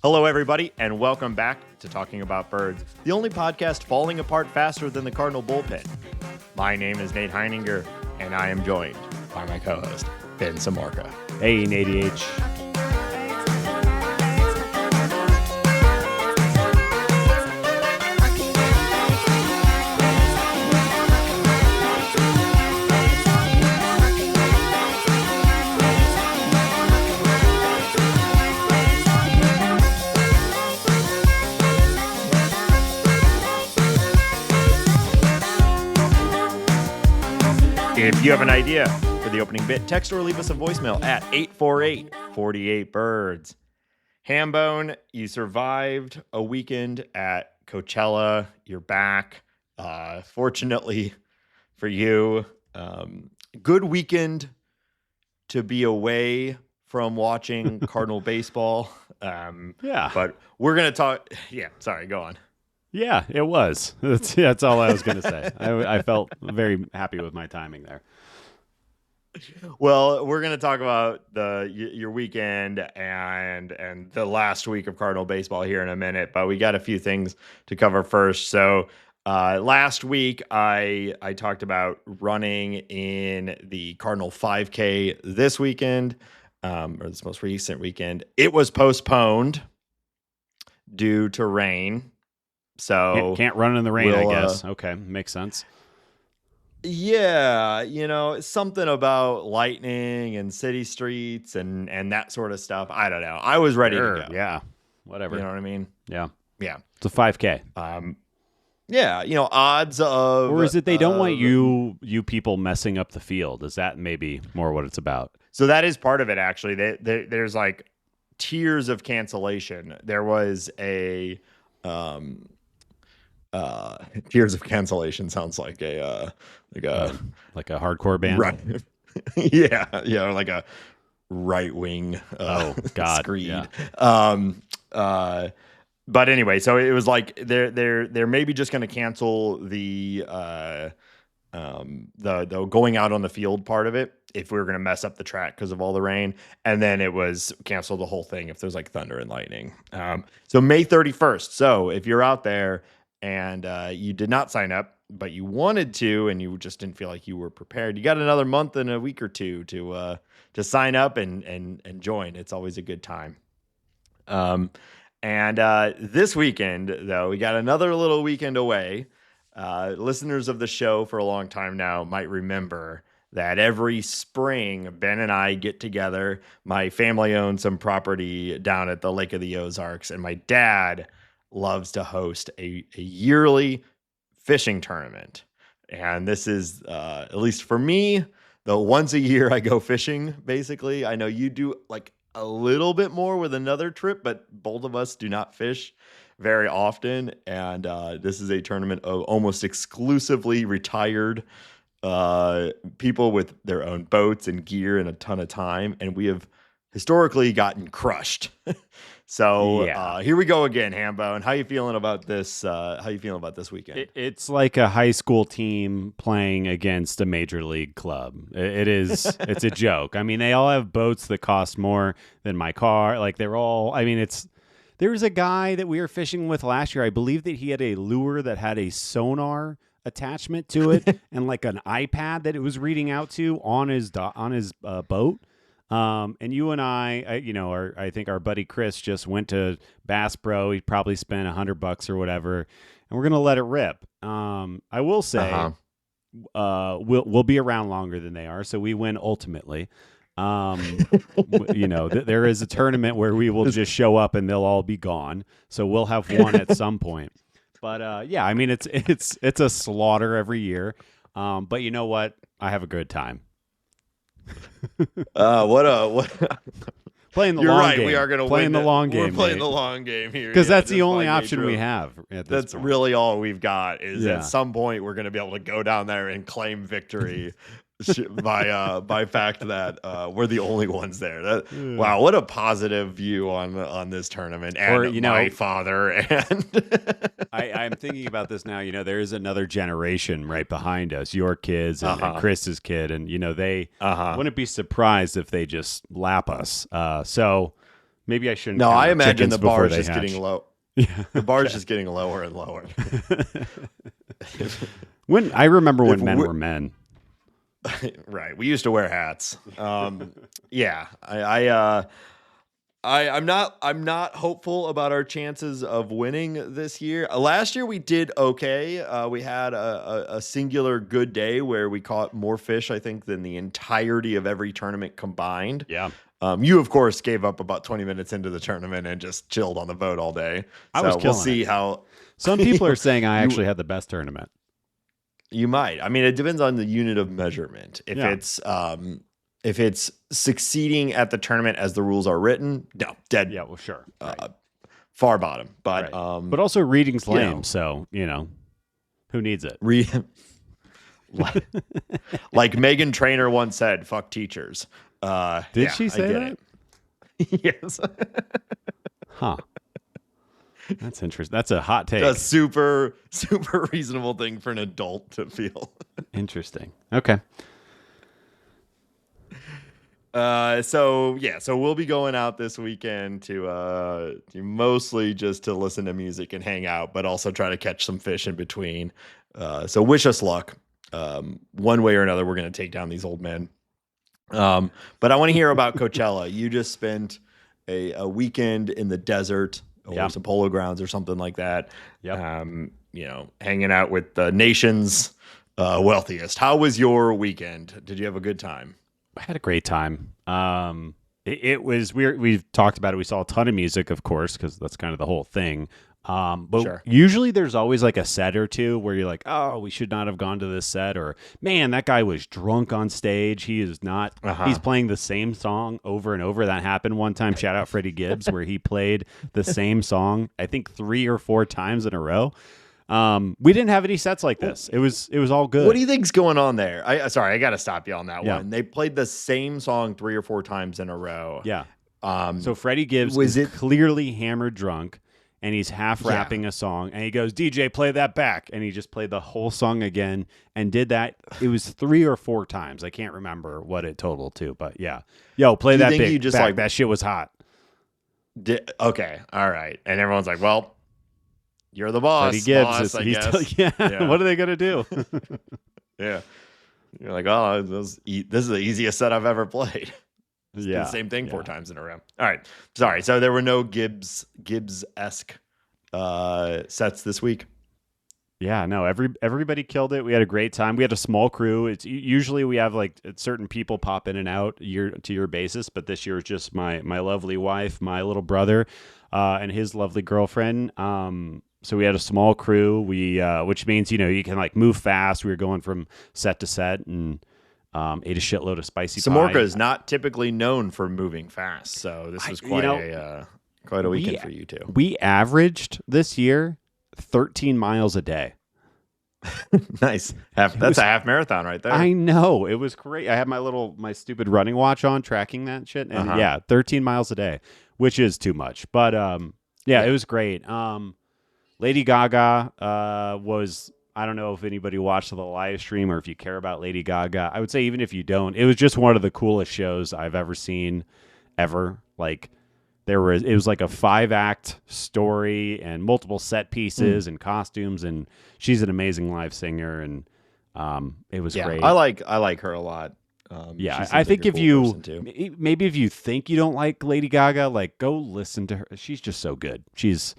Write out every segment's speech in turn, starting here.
Hello, everybody, and welcome back to Talking About Birds, the only podcast falling apart faster than the Cardinal bullpen. My name is Nate Heininger, and I am joined by my co-host, Ben Samorka. Hey, Nate H. If you have an idea for the opening bit, text or leave us a voicemail at 848-48-BIRDS. Hambone, you survived a weekend at Coachella. You're back. Fortunately for you, good weekend to be away from watching Cardinal baseball. Yeah. But we're going to talk. Yeah, sorry, go on. Yeah, it was. That's all I was going to say. I felt very happy with my timing there. Well, we're going to talk about your weekend and the last week of Cardinal baseball here in a minute, but we got a few things to cover first. So last week, I talked about running in the Cardinal 5K this weekend, or this most recent weekend. It was postponed due to rain. So can't run in the rain, I guess. Okay, makes sense. Yeah, something about lightning and city streets and that sort of stuff. I don't know. I was ready to go. Yeah, whatever. You know what I mean? Yeah. Yeah. It's a 5K. Yeah, odds of... Or is it they don't want you people messing up the field? Is that maybe more what it's about? So that is part of it, actually. There's like tiers of cancellation. There was a... Tears of Cancellation sounds like a hardcore band, right? yeah, like a right wing. Screed. Yeah. But anyway, so it was like they're maybe just going to cancel the going out on the field part of it if we were going to mess up the track because of all the rain, and then it was cancel the whole thing if there's like thunder and lightning. So May 31st. So if you're out there and you did not sign up, but you wanted to, and you just didn't feel like you were prepared, you got another month and a week or two to sign up and join. It's always a good time. And this weekend, though, we got another little weekend away. Listeners of the show for a long time now might remember that every spring, Ben and I get together. My family owns some property down at the Lake of the Ozarks, and my dad loves to host a yearly fishing tournament. And this is, at least for me, the once a year I go fishing, basically. I know you do like a little bit more with another trip, but both of us do not fish very often. And this is a tournament of almost exclusively retired people with their own boats and gear and a ton of time. And we have historically gotten crushed. So here we go again, Hambone. How you feeling about this? How you feeling about this weekend? It's like a high school team playing against a major league club. It is. It's a joke. I mean, they all have boats that cost more than my car. Like they're all. I mean, There's a guy that we were fishing with last year. I believe that he had a lure that had a sonar attachment to it and like an iPad that it was reading out to on his boat. And you and I think our buddy Chris just went to Bass Pro. He probably spent $100 or whatever, and we're gonna let it rip. I will say, we'll be around longer than they are, so we win ultimately. There is a tournament where we will just show up and they'll all be gone, so we'll have one at some point. But I mean, it's a slaughter every year. But you know what? I have a good time. What playing the You're long right. game. We are going to playing win the long game. We're playing the long game here because that's the only option we have. That's really all we've got. Is at some point we're going to be able to go down there and claim victory by fact that we're the only ones there. Wow, what a positive view on this tournament. And my father and I'm thinking about this now. There is another generation right behind us, your kids and Chris's kid, and they wouldn't be surprised if they just lap us. So Maybe I shouldn't. No, count I the imagine chickens the before bar is they just hatch. getting low. Yeah. The bar is just getting lower and lower. When I remember when If men we- were men. Right. We used to wear hats. Yeah. I'm not hopeful about our chances of winning this year. Last year we did okay. We had a singular good day where we caught more fish, I think, than the entirety of every tournament combined. Yeah. You of course gave up about 20 minutes into the tournament and just chilled on the boat all day. I was we'll killing see it. how Some people are saying I actually had the best tournament. you might. I mean, it depends on the unit of measurement. If it's succeeding at the tournament as the rules are written, no, dead. Yeah, well, sure. Right. Far bottom. But But also reading's lame, so who needs it? Like Megan Trainor once said, "Fuck teachers." Did she say that? Yes. Huh. That's interesting. That's a hot take. A super reasonable thing for an adult to feel. Interesting. Okay. So we'll be going out this weekend to mostly just to listen to music and hang out, but also try to catch some fish in between. So wish us luck. One way or another, we're going to take down these old men. But I want to hear about Coachella. You just spent a weekend in the desert or some polo grounds or something like that. Yep. Hanging out with the nation's wealthiest. How was your weekend? Did you have a good time? I had a great time. It was weird. We've talked about it. We saw a ton of music, of course, because that's kind of the whole thing. But usually there's always like a set or two where you're like, oh, we should not have gone to this set, or man, that guy was drunk on stage. He is not, he's playing the same song over and over. That happened one time. Shout out Freddie Gibbs, where he played the same song, I think 3 or 4 times in a row. We didn't have any sets like this. It was all good. What do you think's going on there? I got to stop you on that Yeah. one. They played the same song 3 or 4 times in a row. Yeah. So Freddie Gibbs is clearly hammered drunk, and he's half rapping a song, and he goes, "DJ, play that back," and he just played the whole song again and did that. It was 3 or 4 times. I can't remember what it totaled to, but yeah. Yo, play that big back. Like, that shit was hot. Okay, all right, and everyone's like, "Well, you're the boss." Freddie Gibbs, boss, I guess. Yeah. What are they gonna do? Yeah, you're like, "Oh, this is the easiest set I've ever played." Yeah, the same thing 4 times in a row. All right, sorry. So there were no Gibbs-esque sets this week. Yeah, no. Everybody killed it. We had a great time. We had a small crew. It's usually we have like certain people pop in and out year to year basis, but this year it's just my lovely wife, my little brother, and his lovely girlfriend. So we had a small crew. Which means you can like move fast. We were going from set to set and. Ate a shitload of spicy pie. Samorca is not typically known for moving fast, so this was quite a weekend for you too. We averaged this year 13 miles a day. Nice. That's a half marathon right there. I know. It was great. I had my stupid running watch on tracking that shit, and 13 miles a day, which is too much. But it was great. Lady Gaga was. I don't know if anybody watched the live stream or if you care about Lady Gaga. I would say even if you don't, it was just one of the coolest shows I've ever seen ever. Like it was like a 5-act story and multiple set pieces and costumes, and she's an amazing live singer, and it was great. I like her a lot. I think if you think you don't like Lady Gaga, like go listen to her. She's just so good. She's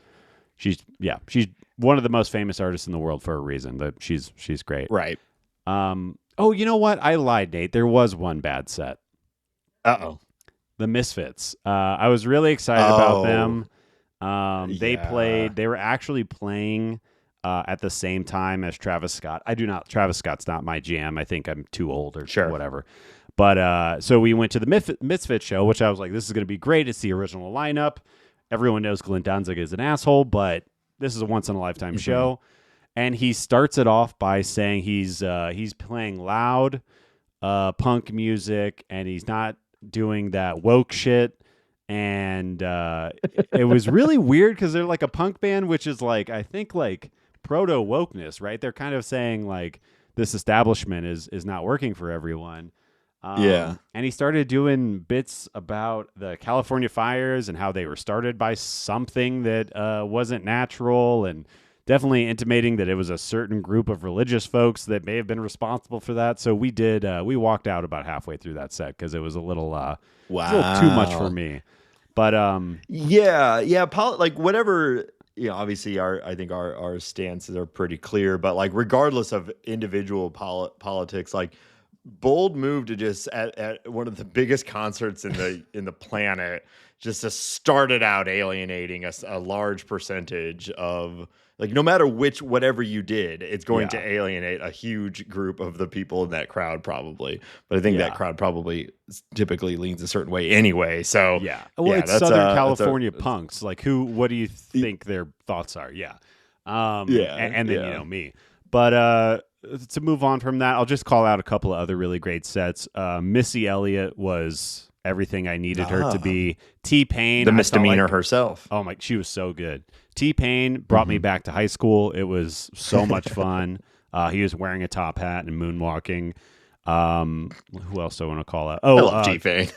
one of the most famous artists in the world for a reason. That she's great. Right. Oh, you know what? I lied, Nate. There was one bad set. Uh-oh. The Misfits. I was really excited about them. They were actually playing at the same time as Travis Scott. Travis Scott's not my jam. I think I'm too old or whatever. But so we went to the Misfits show, which I was like, this is going to be great. It's the original lineup. Everyone knows Glenn Danzig is an asshole, but this is a once-in-a-lifetime show. And he starts it off by saying he's playing loud punk music, and he's not doing that woke shit. And it was really weird because they're like a punk band, which is like, I think like proto-wokeness, right? They're kind of saying like this establishment is not working for everyone. Yeah. And he started doing bits about the California fires and how they were started by something that wasn't natural, and definitely intimating that it was a certain group of religious folks that may have been responsible for that. So we walked out about halfway through that set because it was a little too much for Wow. me. But Yeah. Like whatever, obviously I think our stances are pretty clear, but like regardless of individual politics, like bold move to just at one of the biggest concerts in the planet, just to start it out alienating a large percentage of, like, no matter whatever you did, it's going to yeah, alienate a huge group of the people in that crowd probably. But I think that yeah. crowd probably typically leans a certain way anyway. So Yeah. Well, yeah, it's that's Southern that's a California punks. Like what do you think their thoughts are? Yeah. yeah, And then, yeah. me. But to move on from that, I'll just call out a couple of other really great sets. Missy Elliott was everything I needed her to be. T-Pain, The I felt misdemeanor like, herself. oh my, she was so good. T-Pain brought me back to high school. It was so much fun. He was wearing a top hat and moonwalking. Who else do I want to call out? I love T-Pain.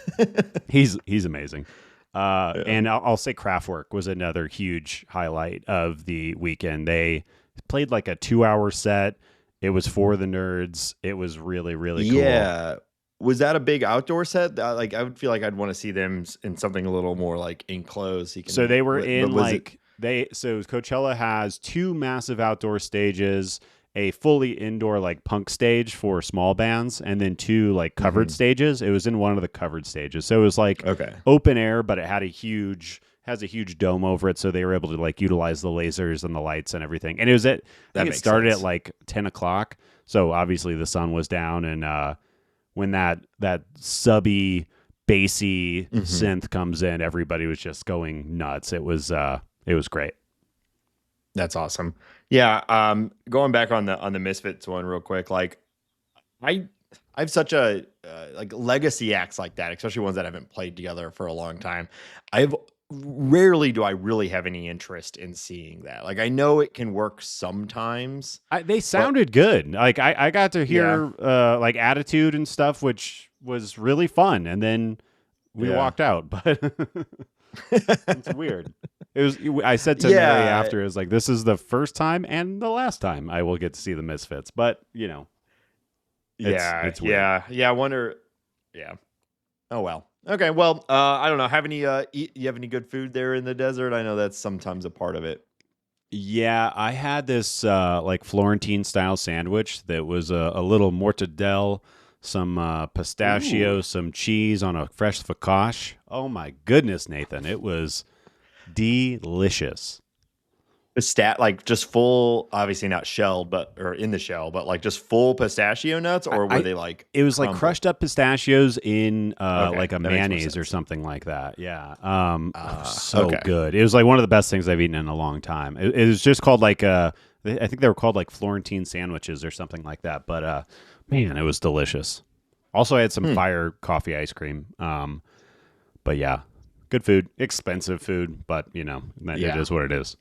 He's amazing. Yeah. And I'll say Kraftwerk was another huge highlight of the weekend. They played like a 2-hour set. It was for the nerds. It was really, really cool. Yeah. Was that a big outdoor set? Like, I would feel like I'd want to see them in something a little more like enclosed. So they were in was it? so Coachella has 2 massive outdoor stages, a fully indoor like punk stage for small bands, and then 2 like covered stages. It was in one of the covered stages. So it was like Okay. open air, but it had has a huge dome over it, so they were able to like utilize the lasers and the lights and everything. And I think it started at like 10 o'clock. So obviously the sun was down, and when that subby bassy synth comes in, everybody was just going nuts. It was great. That's awesome. Yeah. Going back on the Misfits one real quick, like I have such a like legacy acts like that, especially ones that haven't played together for a long time. I've rarely do I really have any interest in seeing that. Like, I know it can work sometimes. They sounded good. Like I got to hear like Attitude and stuff, which was really fun. And then we walked out, but it's weird. It was. I said to Mary after, "It was like, this is the first time and the last time I will get to see the Misfits." But it's weird. Yeah. I wonder. Yeah. Oh well. Okay. Well, I don't know. You have any good food there in the desert? I know that's sometimes a part of it. Yeah, I had this like Florentine style sandwich that was a little mortadella, some pistachio, some cheese on a fresh focaccia. Oh my goodness, Nathan, it was delicious. Like just full, obviously not shelled, or in the shell, but like just full pistachio nuts, or were they like? It was like crumbled? crushed up pistachios in like a that makes more mayonnaise or sense. something like that. Yeah, it was so Okay. good. It was like one of the best things I've eaten in a long time. It was just called like I think they were called like Florentine sandwiches or something like that. But man, it was delicious. Also, I had some fire coffee ice cream. But yeah, good food, expensive food, but it is what it is.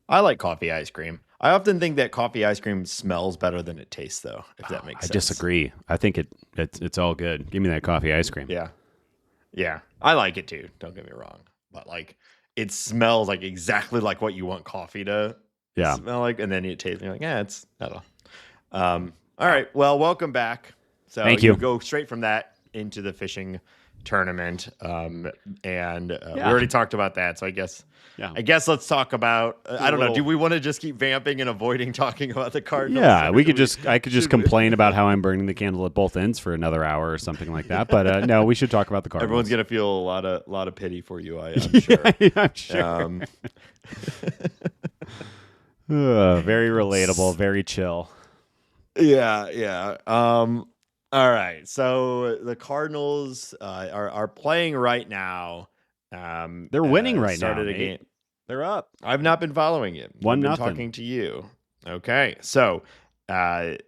I like coffee ice cream. I often think that coffee ice cream smells better than it tastes, though. If that makes sense. I disagree. I think it's all good. Give me that coffee ice cream. Yeah, I like it too. Don't get me wrong, but like it smells like exactly like what you want coffee to smell like, and then you taste, and you're like, it's not all. All right. Well, welcome back. So Thank you. Go straight from that into the fishing tournament, and we already talked about that. So I guess let's talk about. I don't know. Do we want to just keep vamping and avoiding talking about the Cardinals? Yeah, I could just complain about how I'm burning the candle at both ends for another hour or something like that. But no, we should talk about the Cardinals. Everyone's gonna feel a lot of pity for you. I'm sure. I'm sure. Very relatable. Very chill. Yeah. All right. So the Cardinals are playing right now. They're winning right now. Started a game. They're up. I've not been following it. 1-0. I've been talking to you. Okay. So the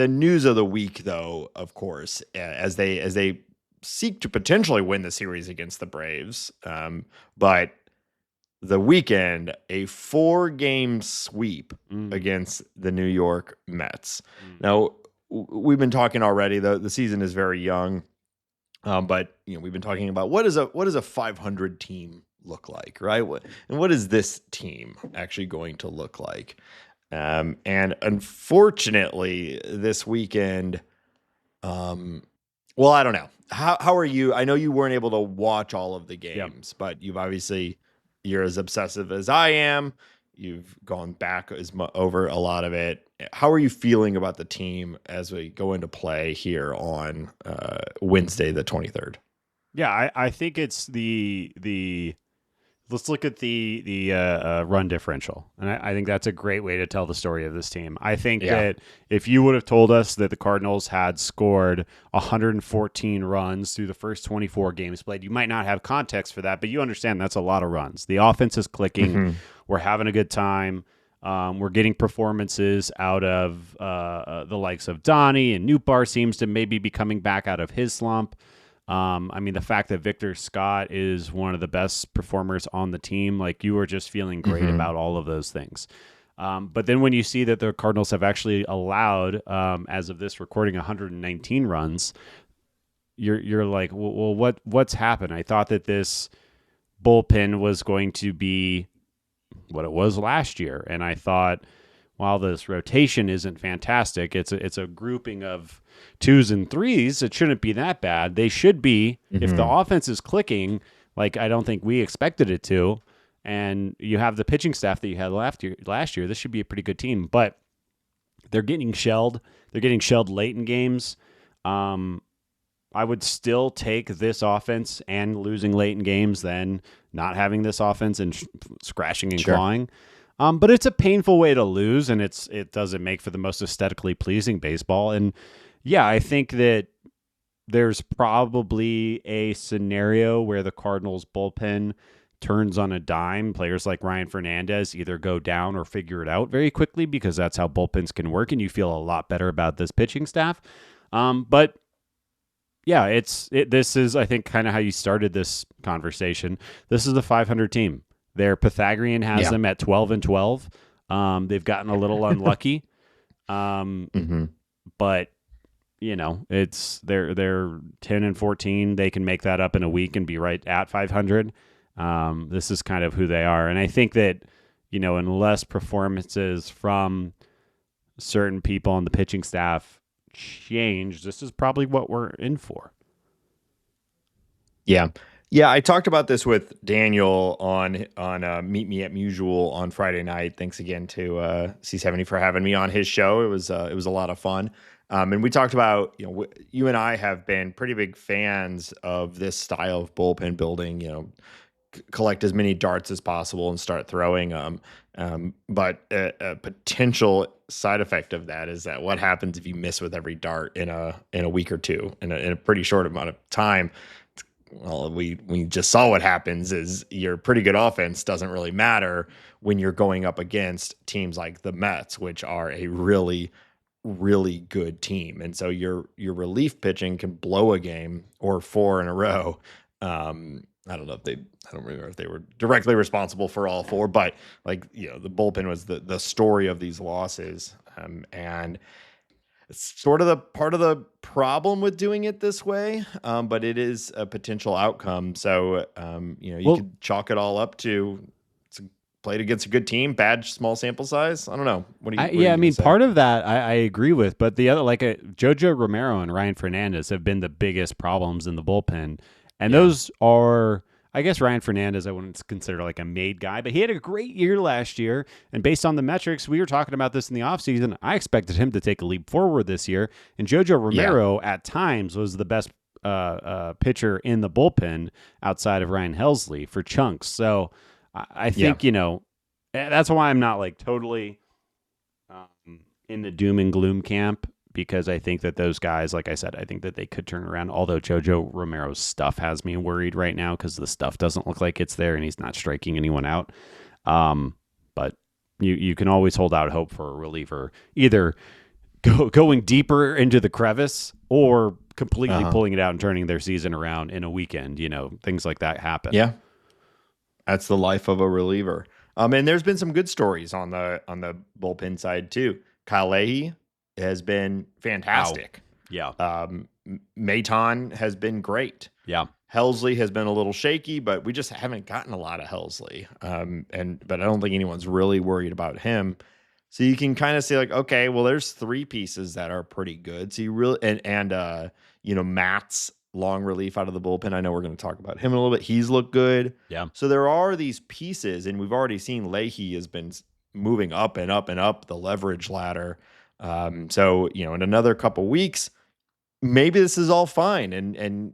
news of the week, though, of course, as they seek to potentially win the series against the Braves, but the weekend, a 4-game sweep against the New York Mets. Now, we've been talking already. The season is very young, but we've been talking about what does a 500 team look like, right? And what is this team actually going to look like? And unfortunately, this weekend, well, I don't know. How are you? I know you weren't able to watch all of the games, but you're as obsessive as I am. You've gone back over a lot of it. How are you feeling about the team as we go into play here on Wednesday, the 23rd? Yeah, I think it's the let's look at the run differential, and I think that's a great way to tell the story of this team. I think that if you would have told us that the Cardinals had scored 114 runs through the first 24 games played, you might not have context for that, but you understand that's a lot of runs. The offense is clicking. Mm-hmm. We're having a good time. We're getting performances out of the likes of Donnie, and Nootbaar seems to maybe be coming back out of his slump. I mean, the fact that Victor Scott is one of the best performers on the team, like you were just feeling great about all of those things. But then when you see that the Cardinals have actually allowed, as of this recording, 119 runs, you're like, well, what's happened? I thought that this bullpen was going to be what it was last year, and I thought, while this rotation isn't fantastic, it's a grouping of 2s and 3s. It shouldn't be that bad. They should be, if the offense is clicking, like I don't think we expected it to, and you have the pitching staff that you had last year, this should be a pretty good team. But they're getting shelled. They're getting shelled late in games. I would still take this offense and losing late in games than not having this offense and scratching and clawing. But it's a painful way to lose, and it doesn't make for the most aesthetically pleasing baseball. And yeah, I think that there's probably a scenario where the Cardinals bullpen turns on a dime. Players like Ryan Fernandez either go down or figure it out very quickly, because that's how bullpens can work, and you feel a lot better about this pitching staff. But yeah, this is, I think, kind of how you started this conversation. This is the 500 team. Their Pythagorean has them at 12-12. They've gotten a little unlucky, but it's they're 10-14. They can make that up in a week and be right at 500. This is kind of who they are, and I think that unless performances from certain people on the pitching staff change, this is probably what we're in for. Yeah, I talked about this with Daniel on Meet Me at Mutual on Friday night. Thanks again to C70 for having me on his show. It was a lot of fun. And we talked about, you and I have been pretty big fans of this style of bullpen building, collect as many darts as possible and start throwing them. But a potential side effect of that is that what happens if you miss with every dart in a week or two, in a pretty short amount of time. Well, we just saw what happens is your pretty good offense doesn't really matter when you're going up against teams like the Mets, which are a really, really good team. And so your relief pitching can blow a game or 4 in a row. I don't remember if they were directly responsible for all 4, but the bullpen was the story of these losses. And it's sort of the part of the problem with doing it this way, but it is a potential outcome. So, you could chalk it all up to played against a good team, bad small sample size. I don't know. What do you? I mean, part of that I agree with, but the other, Jojo Romero and Ryan Fernandez have been the biggest problems in the bullpen, and those are. I guess Ryan Fernandez, I wouldn't consider a made guy, but he had a great year last year. And based on the metrics, we were talking about this in the offseason. I expected him to take a leap forward this year. And Jojo Romero at times was the best pitcher in the bullpen outside of Ryan Helsley for chunks. So I think, that's why I'm not totally in the doom and gloom camp, because I think that those guys, like I said, I think that they could turn around. Although Jojo Romero's stuff has me worried right now, because the stuff doesn't look like it's there and he's not striking anyone out. But you can always hold out hope for a reliever, either going deeper into the crevice or completely pulling it out and turning their season around in a weekend. Things like that happen. Yeah, that's the life of a reliever. And there's been some good stories on the bullpen side too. Kyle Leahy has been fantastic. Yeah. Maton has been great. Yeah. Helsley has been a little shaky, but we just haven't gotten a lot of Helsley. But I don't think anyone's really worried about him. So you can kind of say like, okay, well, there's three pieces that are pretty good. So you really and Matz, long relief out of the bullpen. I know we're going to talk about him in a little bit. He's looked good. Yeah. So there are these pieces, and we've already seen Leahy has been moving up and up and up the leverage ladder. So in another couple weeks, maybe this is all fine, and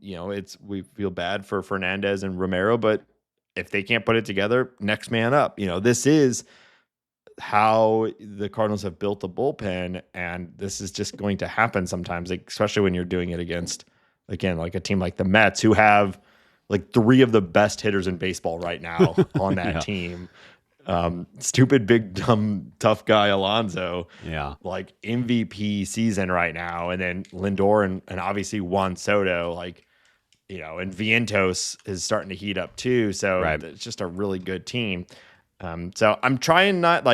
we feel bad for Fernandez and Romero, but if they can't put it together, next man up. This is how the Cardinals have built the bullpen, and this is just going to happen sometimes, especially when you're doing it against, again, like a team like the Mets, who have like three of the best hitters in baseball right now on that team. Stupid, big, dumb, tough guy Alonso. Yeah. Like MVP season right now. And then Lindor and obviously Juan Soto, and Vientos is starting to heat up too. So It's just a really good team. So I'm trying not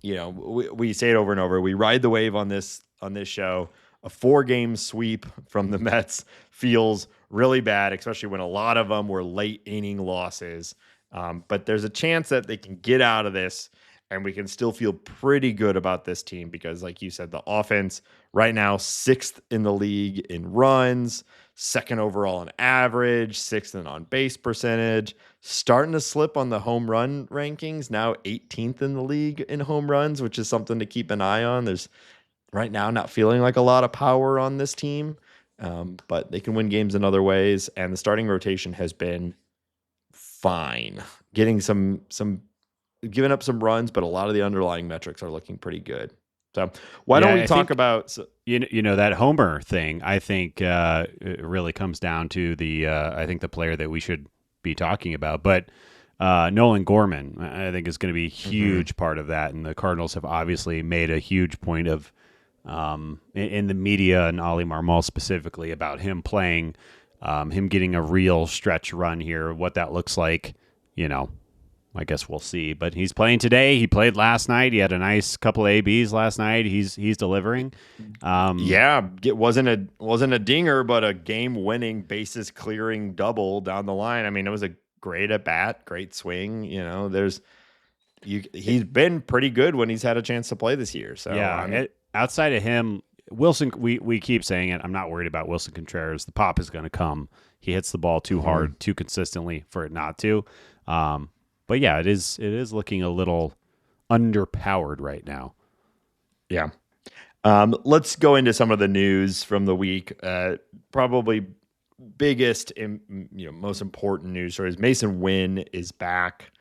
we say it over and over. We ride the wave on this show. A 4-game sweep from the Mets feels really bad, especially when a lot of them were late inning losses. But there's a chance that they can get out of this and we can still feel pretty good about this team because, like you said, the offense right now, 6th in the league in runs, 2nd overall in average, 6th in on base percentage, starting to slip on the home run rankings, now 18th in the league in home runs, which is something to keep an eye on. There's right now not feeling like a lot of power on this team, but they can win games in other ways. And the starting rotation has been fine, getting some giving up some runs, but a lot of the underlying metrics are looking pretty good. So why don't we talk about that homer thing? I think it really comes down to I think the player that we should be talking about, but Nolan Gorman I think is going to be a huge part of that, and the Cardinals have obviously made a huge point of in the media and Oli Marmol specifically about him playing. Him getting a real stretch run here, what that looks like, I guess we'll see. But he's playing today. He played last night. He had a nice couple ABs last night. He's delivering. It wasn't a dinger, but a game-winning, bases-clearing double down the line. I mean, it was a great at bat, great swing. He's been pretty good when he's had a chance to play this year. So outside of him. Wilson, we keep saying it. I'm not worried about Wilson Contreras. The pop is going to come. He hits the ball too hard, too consistently for it not to. But yeah, it is looking a little underpowered right now. Yeah. Let's go into some of the news from the week. Probably biggest, most important news story is Masyn Winn is back.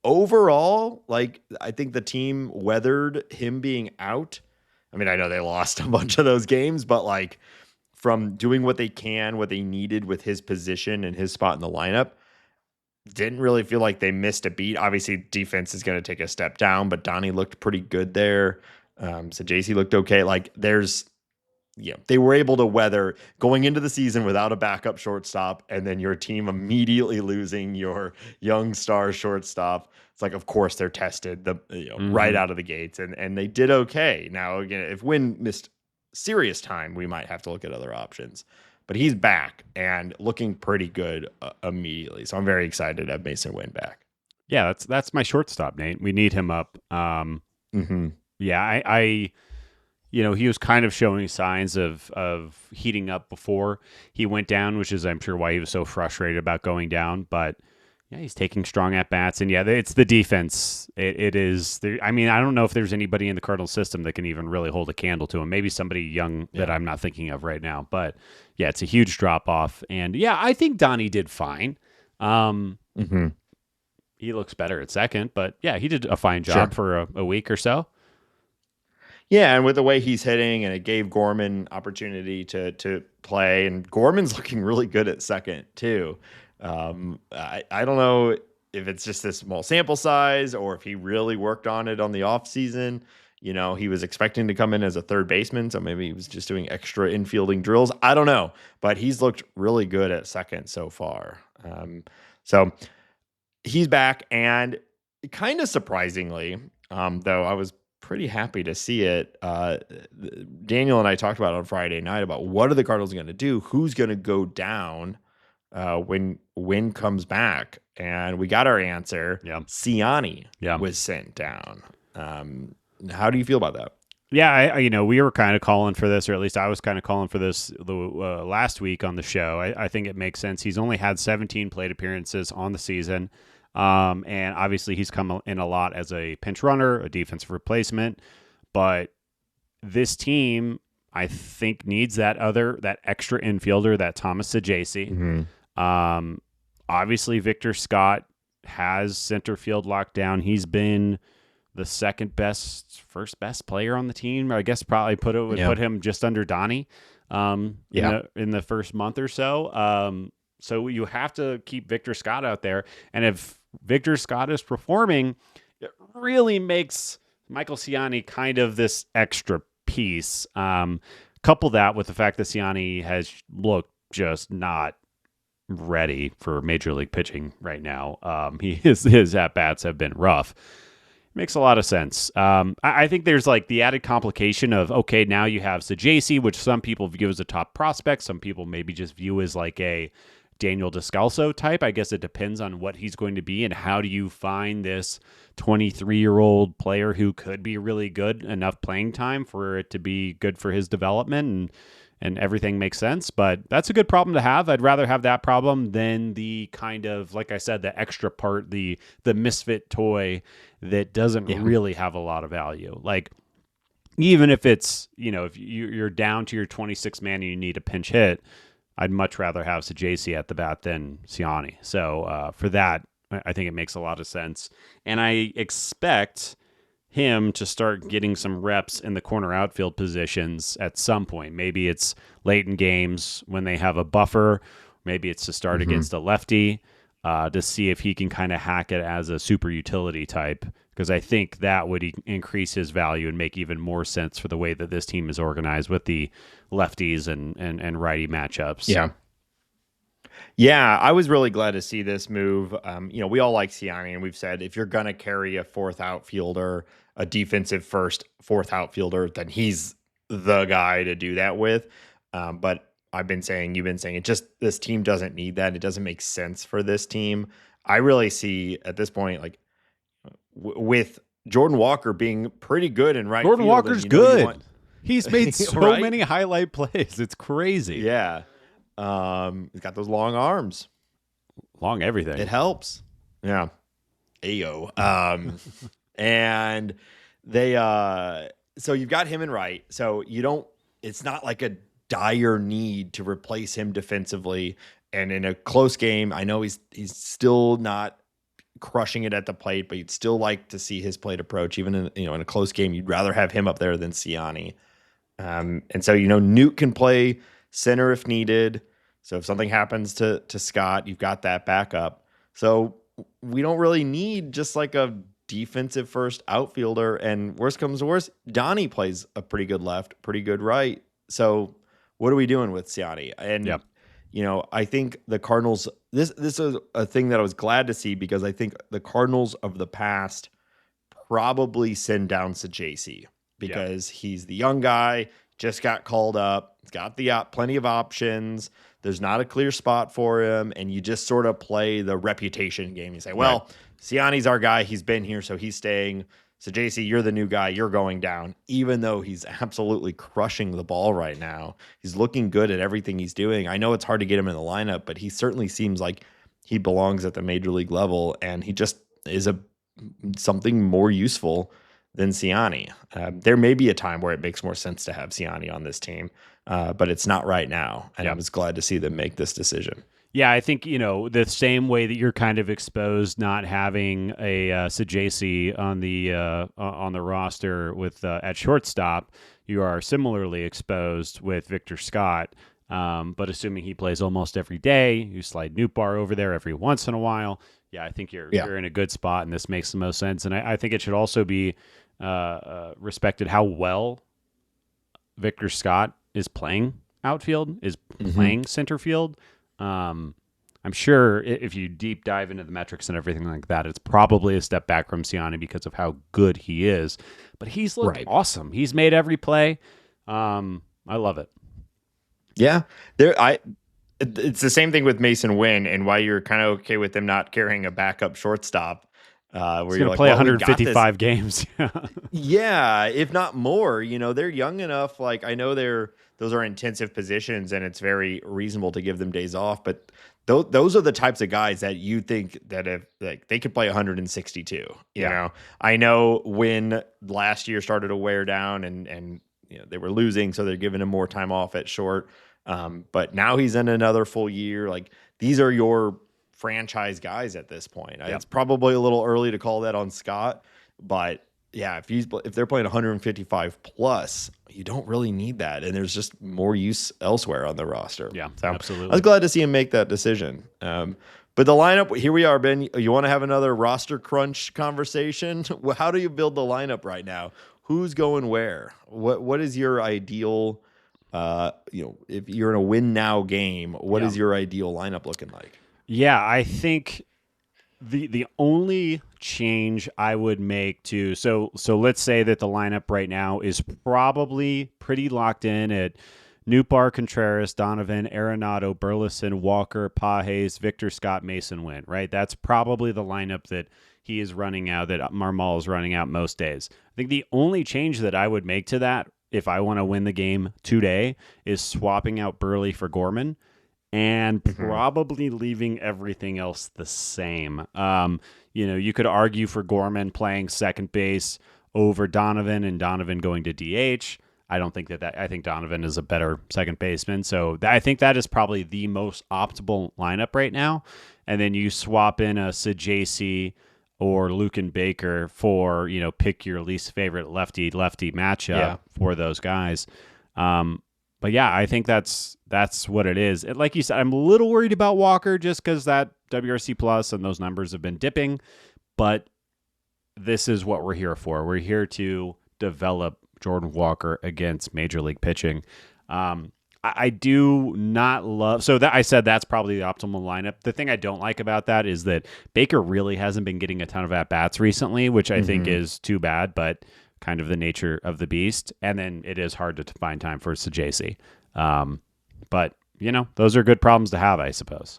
Overall, I think the team weathered him being out. I mean, I know they lost a bunch of those games, but from doing what they can, what they needed with his position and his spot in the lineup, didn't really feel like they missed a beat. Obviously, defense is going to take a step down, but Donnie looked pretty good there. So JC looked okay. They were able to weather going into the season without a backup shortstop, and then your team immediately losing your young star shortstop. It's like, of course, they're tested right out of the gates, and they did okay. Now, again, if Winn missed serious time, we might have to look at other options. But he's back and looking pretty good immediately. So I'm very excited to have Masyn Winn back. Yeah, that's my shortstop, Nate. We need him up. Yeah, he was kind of showing signs of heating up before he went down, which is, I'm sure, why he was so frustrated about going down. But yeah, he's taking strong at bats, and yeah, it's the defense. It is. I mean, I don't know if there's anybody in the Cardinals system that can even really hold a candle to him. Maybe somebody young that I'm not thinking of right now. But yeah, it's a huge drop off, and yeah, I think Donnie did fine. He looks better at second, but yeah, he did a fine job for a week or so. Yeah, and with the way he's hitting, and it gave Gorman opportunity to play, and Gorman's looking really good at second too. I don't know if it's just this small sample size or if he really worked on it on the off season. He was expecting to come in as a third baseman, so maybe he was just doing extra infielding drills. I don't know, but he's looked really good at second so far. So he's back, and kind of surprisingly, though I was pretty happy to see it. Daniel and I talked about it on Friday night about what are the Cardinals going to do? Who's going to go down when Winn comes back? And we got our answer. Yeah. Siani Yeah. was sent down. How do you feel about that? Yeah, we were kind of calling for this, or at least I was kind of calling for this last week on the show. I think it makes sense. He's only had 17 plate appearances on the season, and obviously he's come in a lot as a pinch runner, a defensive replacement. But this team, I think, needs that extra infielder, that Thomas Saggese. Obviously, Victor Scott has center field locked down. He's been the first best player on the team. Or I guess probably put him just under Donnie in the first month or so. So you have to keep Victor Scott out there. And if Victor Scott is performing, it really makes Michael Siani kind of this extra piece. Couple that with the fact that Siani has looked just not ready for major league pitching right now. His at-bats have been rough. Makes a lot of sense. I think there's like the added complication of, okay, now you have Saggese, which some people view as a top prospect. Some people maybe just view as like a Daniel Descalso type. I guess it depends on what he's going to be and how do you find this 23-year-old player who could be really good, enough playing time for it to be good for his development and everything makes sense. But that's a good problem to have. I'd rather have that problem than the kind of, like I said, the extra part, the misfit toy that doesn't really have a lot of value. Like, even if it's, if you're down to your 26 man and you need a pinch hit, I'd much rather have Saggese at the bat than Siani. So for that, I think it makes a lot of sense. And I expect him to start getting some reps in the corner outfield positions at some point. Maybe it's late in games when they have a buffer. Maybe it's to start against a lefty to see if he can kind of hack it as a super utility type, because I think that would increase his value and make even more sense for the way that this team is organized with the lefties and righty matchups. Yeah, I was really glad to see this move. We all like Siani, and we've said if you're going to carry a fourth outfielder, a defensive fourth outfielder, then he's the guy to do that with. But you've been saying, this team doesn't need that. It doesn't make sense for this team. I really see at this point, like with Jordan Walker being pretty good in right field. Jordan Walker's good. He's made so many highlight plays. It's crazy. Yeah. He's got those long arms. Long everything. It helps. Yeah. Ayo. And they so you've got him in right. So it's not like a dire need to replace him defensively. And in a close game, I know he's still not crushing it at the plate, but you'd still like to see his plate approach. Even in a close game, you'd rather have him up there than Siani. And so Newt can play center if needed. So if something happens to Scott, you've got that backup. So we don't really need just like a defensive first outfielder. And worst comes to worst, Donnie plays a pretty good left, pretty good right. So what are we doing with Siani? And I think the Cardinals, this is a thing that I was glad to see, because I think the Cardinals of the past probably send down Saggese because he's the young guy, just got called up. He's got the plenty of options. There's not a clear spot for him, and you just sort of play the reputation game. You say, well, Siani's our guy. He's been here, so he's staying. Saggese, you're the new guy. You're going down. Even though he's absolutely crushing the ball right now, he's looking good at everything he's doing. I know it's hard to get him in the lineup, but he certainly seems like he belongs at the major league level, and he just is something more useful than Siani. There may be a time where it makes more sense to have Siani on this team, but it's not right now. And I was glad to see them make this decision. Yeah, I think, the same way that you're kind of exposed not having a Saggese on the roster with at shortstop, you are similarly exposed with Victor Scott. But assuming he plays almost every day, you slide Nootbaar over there every once in a while. Yeah, I think you're in a good spot, and this makes the most sense. And I think it should also be respected how well Victor Scott is playing outfield, is playing center field. I'm sure if you deep dive into the metrics and everything like that, it's probably a step back from Siani because of how good he is. But he's looked Right. awesome. He's made every play. I love it. Yeah. It's the same thing with Masyn Winn, and why you're kind of okay with them not carrying a backup shortstop, He's where going you're to like, play well, we got this. 155 games. Yeah, if not more. They're young enough. Like, I know those are intensive positions, and it's very reasonable to give them days off. But those are the types of guys that you think that if like they could play 162. Yeah. I know when last year started to wear down, and they were losing, so they're giving him more time off at short. But now he's in another full year. Like, these are your franchise guys at this point. Yep. It's probably a little early to call that on Scott, but yeah, if they're playing 155 plus, you don't really need that, and there's just more use elsewhere on the roster. Yeah, so absolutely. I was glad to see him make that decision. But the lineup, here we are, Ben. You want to have another roster crunch conversation? How do you build the lineup right now? Who's going where? What is your ideal? If you're in a win now game, what is your ideal lineup looking like? Yeah, I think the only change I would make to so let's say that the lineup right now is probably pretty locked in at Nootbaar, Contreras, Donovan, Arenado, Burleson, Walker, Pages, Victor Scott, Masyn Winn, right? That's probably the lineup that he is running out, that Marmol is running out most days. I think the only change that I would make to that, if I want to win the game today, is swapping out Burley for Gorman and probably leaving everything else the same. You could argue for Gorman playing second base over Donovan and Donovan going to DH. I don't think that I think Donovan is a better second baseman. So I think that is probably the most optimal lineup right now. And then you swap in a Sajacy or Lucan Baker for, pick your least favorite lefty-lefty matchup for those guys. But yeah, I think that's what it is. Like you said, I'm a little worried about Walker just because that WRC plus and those numbers have been dipping. But this is what we're here for. We're here to develop Jordan Walker against Major League pitching. I do not love. So that I said that's probably the optimal lineup. The thing I don't like about that is that Baker really hasn't been getting a ton of at bats recently, which I think is too bad. But kind of the nature of the beast. And then it is hard to find time for Sajacy. But, those are good problems to have, I suppose.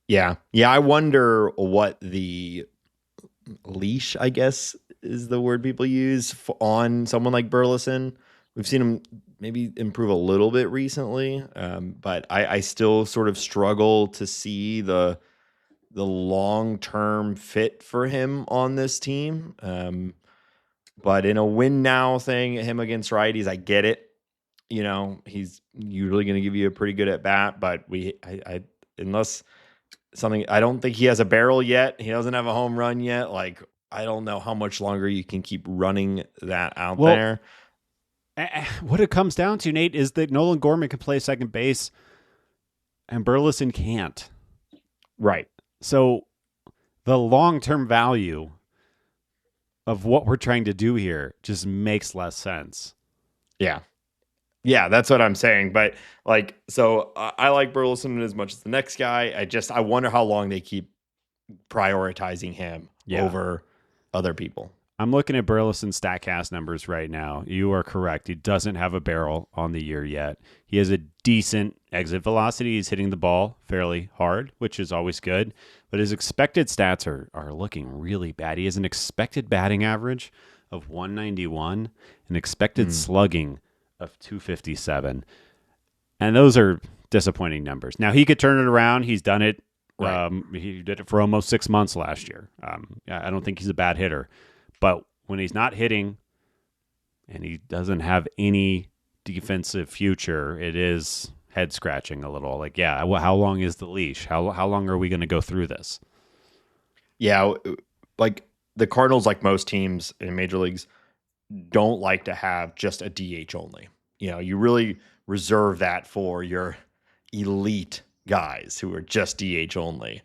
Yeah. Yeah, I wonder what the leash, I guess, is the word people use on someone like Burleson. We've seen him maybe improve a little bit recently, but I still sort of struggle to see the long-term fit for him on this team. But in a win now thing, him against righties, I get it. He's usually going to give you a pretty good at bat, but unless something, I don't think he has a barrel yet. He doesn't have a home run yet. Like, I don't know how much longer you can keep running that out there. What it comes down to, Nate, is that Nolan Gorman can play second base and Burleson can't. Right. So the long-term value of what we're trying to do here just makes less sense. Yeah. Yeah, that's what I'm saying. But I like Burleson as much as the next guy. I wonder how long they keep prioritizing him over other people. I'm looking at Burleson's StatCast numbers right now. You are correct. He doesn't have a barrel on the year yet. He has a decent exit velocity. He's hitting the ball fairly hard, which is always good. But his expected stats are looking really bad. He has an expected batting average of 191, an expected slugging of 257. And those are disappointing numbers. Now, he could turn it around. He's done it. Right. He did it for almost 6 months last year. I don't think he's a bad hitter. But when he's not hitting and he doesn't have any defensive future, it is head scratching a little. Like, how long is the leash? How long are we going to go through this? Yeah, like the Cardinals, like most teams in major leagues, don't like to have just a DH only. You really reserve that for your elite guys who are just DH only.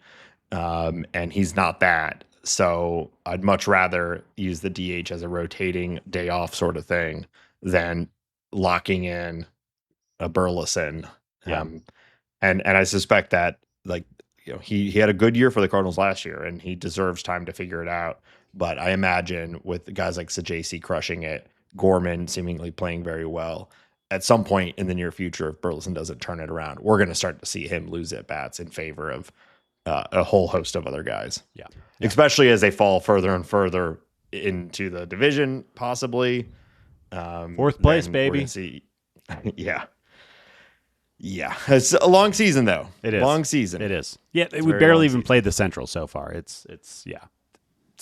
And he's not that. So I'd much rather use the DH as a rotating day off sort of thing than locking in a Burleson. Yeah. And I suspect that like, he had a good year for the Cardinals last year, and he deserves time to figure it out. But I imagine with guys like Sajaci crushing it, Gorman seemingly playing very well, at some point in the near future, if Burleson doesn't turn it around, we're going to start to see him lose at bats in favor of a whole host of other guys. Yeah. Especially as they fall further and further into the division, possibly. Fourth place, baby. See, yeah. Yeah. It's a long season, though. It is. Long season. It is. Yeah, we barely even played the Central so far. It's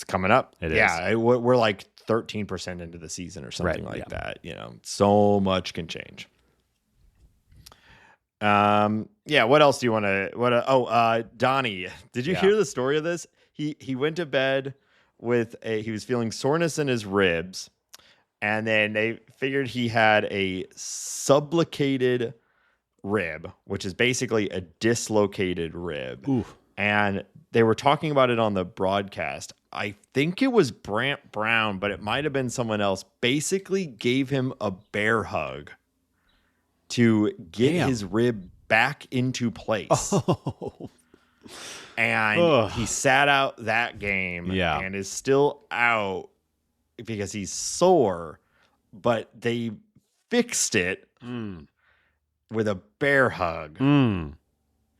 coming up. It is. Yeah, we're like 13% into the season or something like that. So much can change. What else do you want to Donnie, did you hear the story of this? He went to bed with he was feeling soreness in his ribs, and then they figured he had a subluxated rib, which is basically a dislocated rib. Oof. And they were talking about it on the broadcast. I think it was Brant Brown, but it might have been someone else. Basically gave him a bear hug to get his rib back into place. Oh. And he sat out that game and is still out because he's sore, but they fixed it with a bear hug.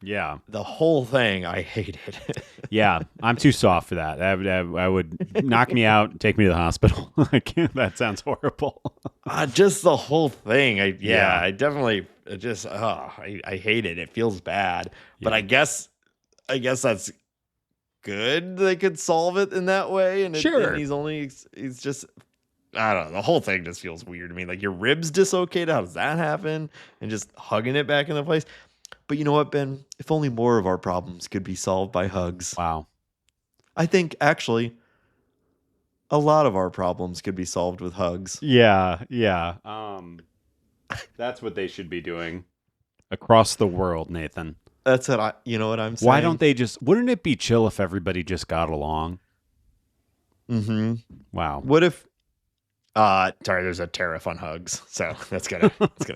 Yeah. The whole thing, I hated. Yeah, I'm too soft for that. I would knock me out and take me to the hospital. That sounds horrible. Just the whole thing. I definitely just, I hate it. It feels bad. But I guess that's good. They could solve it in that way. And sure. And he's just, I don't know. The whole thing just feels weird to me. Like, your ribs dislocated. How does that happen? And just hugging it back into place. But you know what, Ben? If only more of our problems could be solved by hugs. Wow. I think, actually, a lot of our problems could be solved with hugs. Yeah. That's what they should be doing across the world, Nathan. That's what you know what I'm saying? Why don't they wouldn't it be chill if everybody just got along? Mm-hmm. Wow. What if, sorry, there's a tariff on hugs, so that's gonna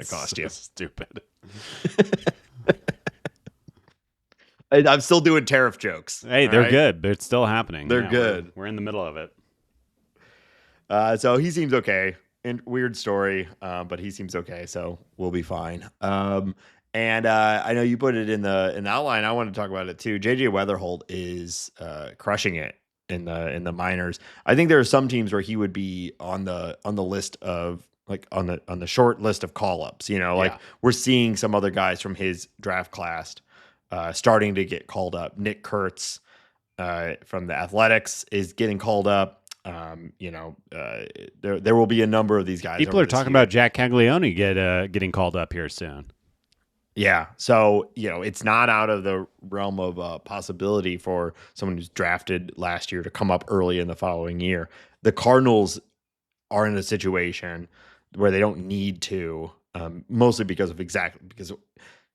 cost you. Stupid. I'm still doing tariff jokes. Hey, they're good. They're still happening. They're good. We're in the middle of it. So he seems okay. And weird story, but he seems okay, so we'll be fine. And I know you put it in the outline. I want to talk about it too. JJ Wetherholt is crushing it in the minors. I think there are some teams where he would be on the list of, like, on the short list of call-ups. Like, we're seeing some other guys from his draft class starting to get called up. Nick Kurtz from the Athletics is getting called up. There will be a number of these guys. People are talking about Jack Caglione getting called up here soon. Yeah. So, it's not out of the realm of possibility for someone who's drafted last year to come up early in the following year. The Cardinals are in a situation where they don't need to, mostly because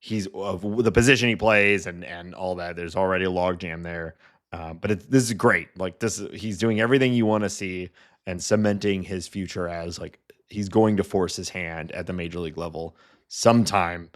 he's of the position he plays and all that. There's already a logjam there. But this is great. Like, he's doing everything you want to see and cementing his future as, like, he's going to force his hand at the major league level sometime,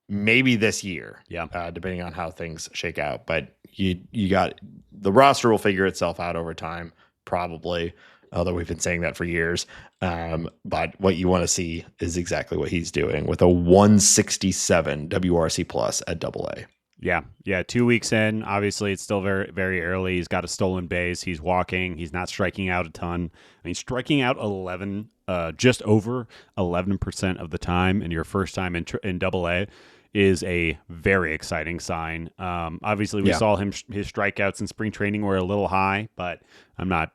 maybe this year. Yeah. Depending on how things shake out. But you got the roster will figure itself out over time, probably. Although we've been saying that for years. But what you want to see is exactly what he's doing with a 167 WRC plus at AA. Yeah. 2 weeks in, obviously it's still very, very early. He's got a stolen base. He's walking. He's not striking out a ton. I mean, striking out just over 11% of the time in your first time in AA is a very exciting sign. Obviously we saw his strikeouts in spring training were a little high, but I'm not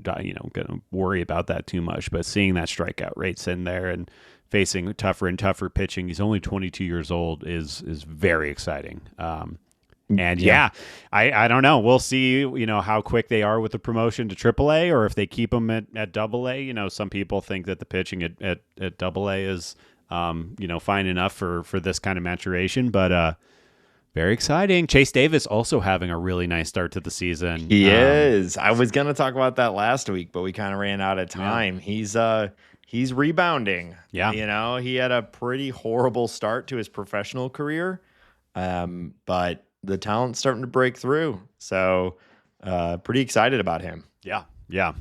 going to worry about that too much. But seeing that strikeout rates in there and facing tougher and tougher pitching, he's only 22 years old, is very exciting. I don't know. We'll see, how quick they are with the promotion to AAA, or if they keep him at AA. Some people think that the pitching at AA is, fine enough for this kind of maturation, but very exciting. Chase Davis also having a really nice start to the season. He is. I was going to talk about that last week, but we kind of ran out of time. Yeah. He's rebounding. Yeah. He had a pretty horrible start to his professional career. But the talent's starting to break through. So pretty excited about him. Yeah. Yeah.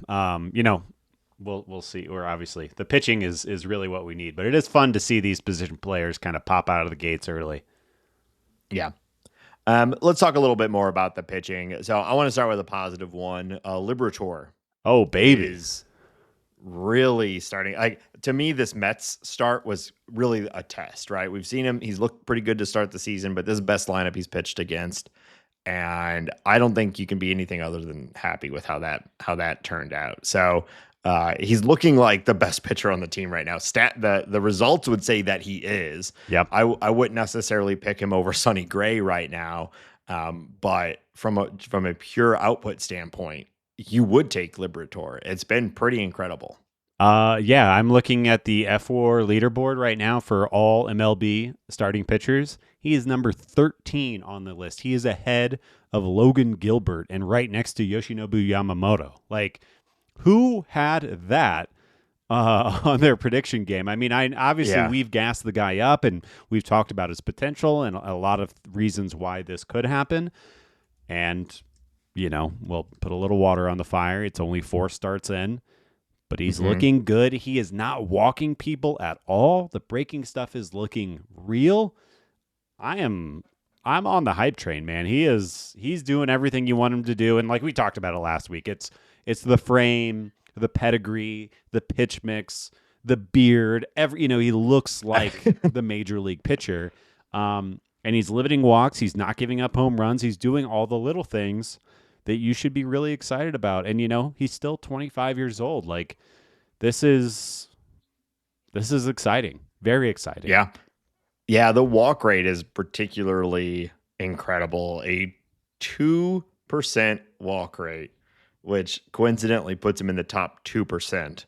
We'll see. Or obviously the pitching is really what we need, but it is fun to see these position players kind of pop out of the gates early. Yeah. Let's talk a little bit more about the pitching. So I want to start with a positive one. Liberatore Oh, baby. is really starting. Like, to me, this Mets start was really a test, right? We've seen him. He's looked pretty good to start the season, but this is the best lineup he's pitched against. And I don't think you can be anything other than happy with how that turned out. So he's looking like the best pitcher on the team right now. The results would say that he is. Yep. I wouldn't necessarily pick him over Sonny Gray right now, but from a pure output standpoint, you would take Liberatore. It's been pretty incredible. Yeah, I'm looking at the F4 leaderboard right now for all MLB starting pitchers. He is number 13 on the list. He is ahead of Logan Gilbert and right next to Yoshinobu Yamamoto. Like, who had that on their prediction game? I mean, we've gassed the guy up and we've talked about his potential and a lot of reasons why this could happen. And, we'll put a little water on the fire. It's only 4 starts in. But he's looking good. He is not walking people at all. The breaking stuff is looking real. I'm on the hype train, man. He's doing everything you want him to do. And like we talked about it last week, it's the frame, the pedigree, the pitch mix, the beard. He looks like the major league pitcher. And he's limiting walks. He's not giving up home runs. He's doing all the little things that you should be really excited about. And, he's still 25 years old. Like, this is exciting. Very exciting. Yeah. Yeah, the walk rate is particularly incredible. A 2% walk rate, which coincidentally puts him in the top 2%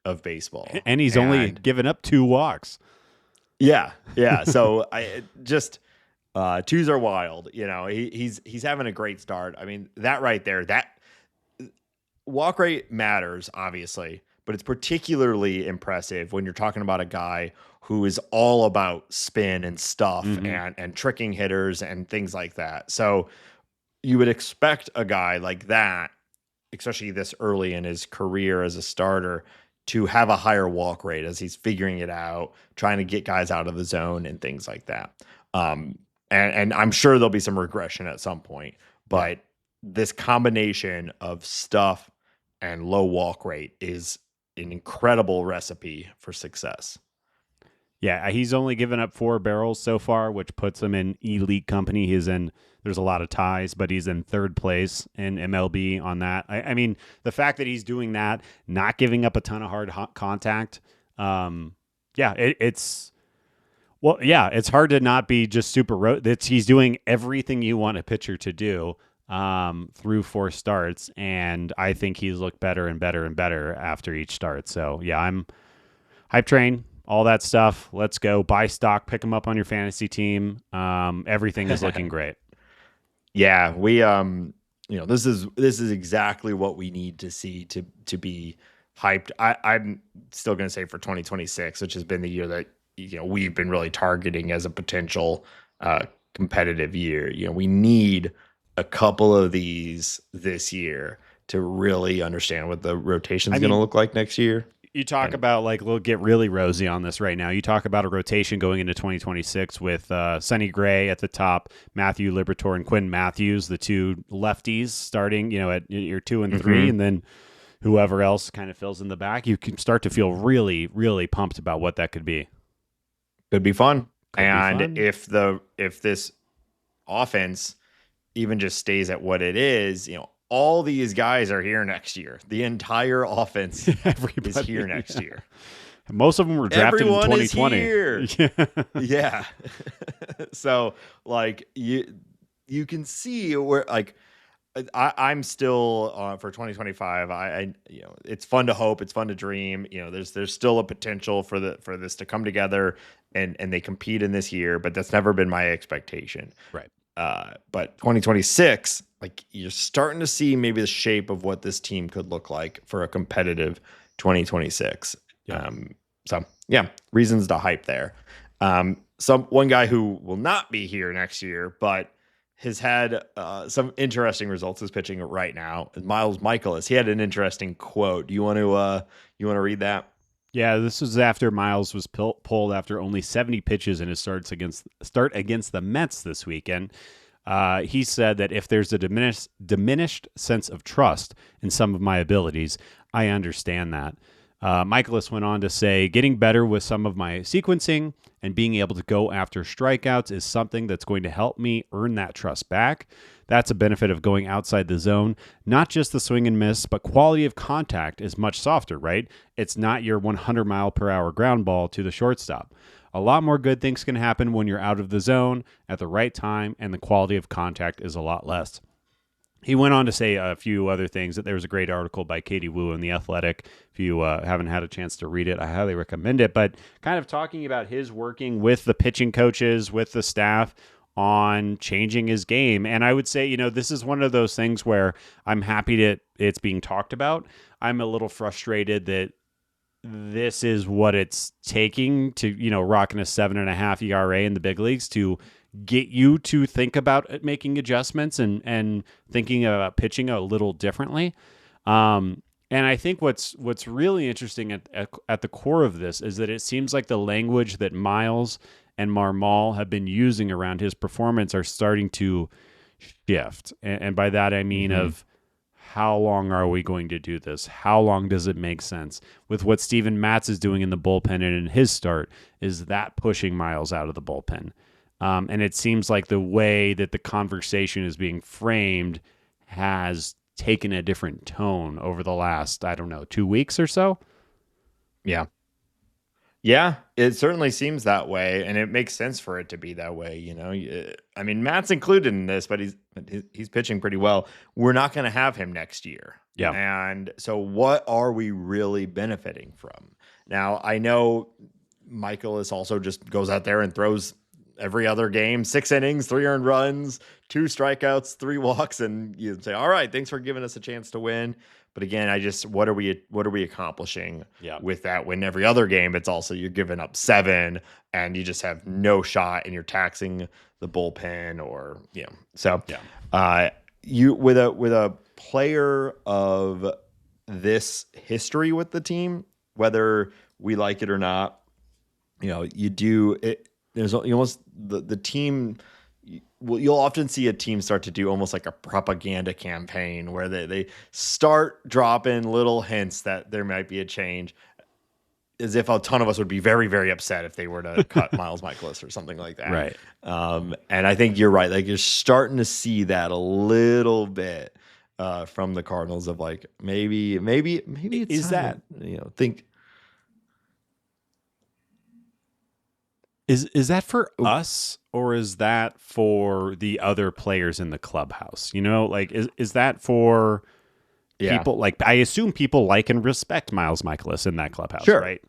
of baseball. And he's only given up 2 walks. Yeah. Yeah. So I just... 2s are wild. He's having a great start. I mean, that right there, that walk rate matters, obviously, but it's particularly impressive when you're talking about a guy who is all about spin and stuff and tricking hitters and things like that. So you would expect a guy like that, especially this early in his career as a starter, to have a higher walk rate as he's figuring it out, trying to get guys out of the zone and things like that. And I'm sure there'll be some regression at some point, but this combination of stuff and low walk rate is an incredible recipe for success. Yeah, he's only given up 4 barrels so far, which puts him in elite company. There's a lot of ties, but he's in 3rd place in MLB on that. I mean, the fact that he's doing that, not giving up a ton of hard contact, it's hard to not be just super. He's doing everything you want a pitcher to do through 4 starts, and I think he's looked better and better and better after each start. So yeah, I'm hype train, all that stuff. Let's go buy stock, pick him up on your fantasy team. Everything is looking great. Yeah, we this is exactly what we need to see to be hyped. I'm still going to say for 2026, which has been the year that we've been really targeting as a potential competitive year. We need a couple of these this year to really understand what the rotation is going to look like next year. You talk about, like, we'll get really rosy on this right now. You talk about a rotation going into 2026 with Sonny Gray at the top, Matthew Liberatore and Quinn Matthews, the 2 lefties starting, at your 2 and 3, and then whoever else kind of fills in the back. You can start to feel really, really pumped about what that could be. Could be fun. If this offense even just stays at what it is, all these guys are here next year. The entire offense is here next year. Most of them were drafted in 2020. Is here. Yeah. So like you can see where, like, I'm still for 2025. I it's fun to hope, it's fun to dream. There's still a potential for this to come together and they compete in this year, but that's never been my expectation. Right. But 2026, like, you're starting to see maybe the shape of what this team could look like for a competitive 2026. Yeah. So yeah, reasons to hype there. One guy who will not be here next year, but has had some interesting results as pitching right now. Miles Mikolas, he had an interesting quote. Do you want to read that? Yeah, this was after Miles was pulled after only 70 pitches in his start against the Mets this weekend. He said that if there's a diminished sense of trust in some of my abilities, I understand that. Mikolas went on to say, getting better with some of my sequencing and being able to go after strikeouts is something that's going to help me earn that trust back. That's a benefit of going outside the zone. Not just the swing and miss, but quality of contact is much softer, right? It's not your 100 mile per hour ground ball to the shortstop. A lot more good things can happen when you're out of the zone at the right time, and the quality of contact is a lot less. He went on to say a few other things. That there was a great article by Katie Wu in The Athletic. If you haven't had a chance to read it, I highly recommend it. But kind of talking about his working with the pitching coaches, with the staff on changing his game. And I would say, this is one of those things where I'm happy that it's being talked about. I'm a little frustrated that this is what it's taking to, rocking a 7.5 ERA in the big leagues to get you to think about making adjustments and thinking about pitching a little differently. And I think what's really interesting at the core of this is that it seems like the language that Miles and Marmol have been using around his performance are starting to shift. And by that, I mean of how long are we going to do this? How long does it make sense? With what Steven Matz is doing in the bullpen and in his start, is that pushing Miles out of the bullpen? And it seems like the way that the conversation is being framed has taken a different tone over the last, 2 weeks or so. Yeah. Yeah, it certainly seems that way, and it makes sense for it to be that way. I mean, Matt's included in this, but he's pitching pretty well. We're not going to have him next year. Yeah. And so what are we really benefiting from? Now, I know Mikolas also just goes out there and throws every other game, 6 innings, 3 earned runs, 2 strikeouts, 3 walks, and you say, all right, thanks for giving us a chance to win. But again, what are we accomplishing with that? When every other game, it's also you're giving up 7 and you just have no shot and you're taxing the bullpen you with a player of this history with the team, whether we like it or not, you do it. There's almost the team. You'll often see a team start to do almost like a propaganda campaign where they start dropping little hints that there might be a change, as if a ton of us would be very, very upset if they were to cut Miles Mikolas or something like that. Right. And I think you're right. Like, you're starting to see that a little bit from the Cardinals of like, maybe it's is time that to, think. Is that for us, or is that for the other players in the clubhouse? Is that for people? Like, I assume people like and respect Miles Mikolas in that clubhouse, sure. Right?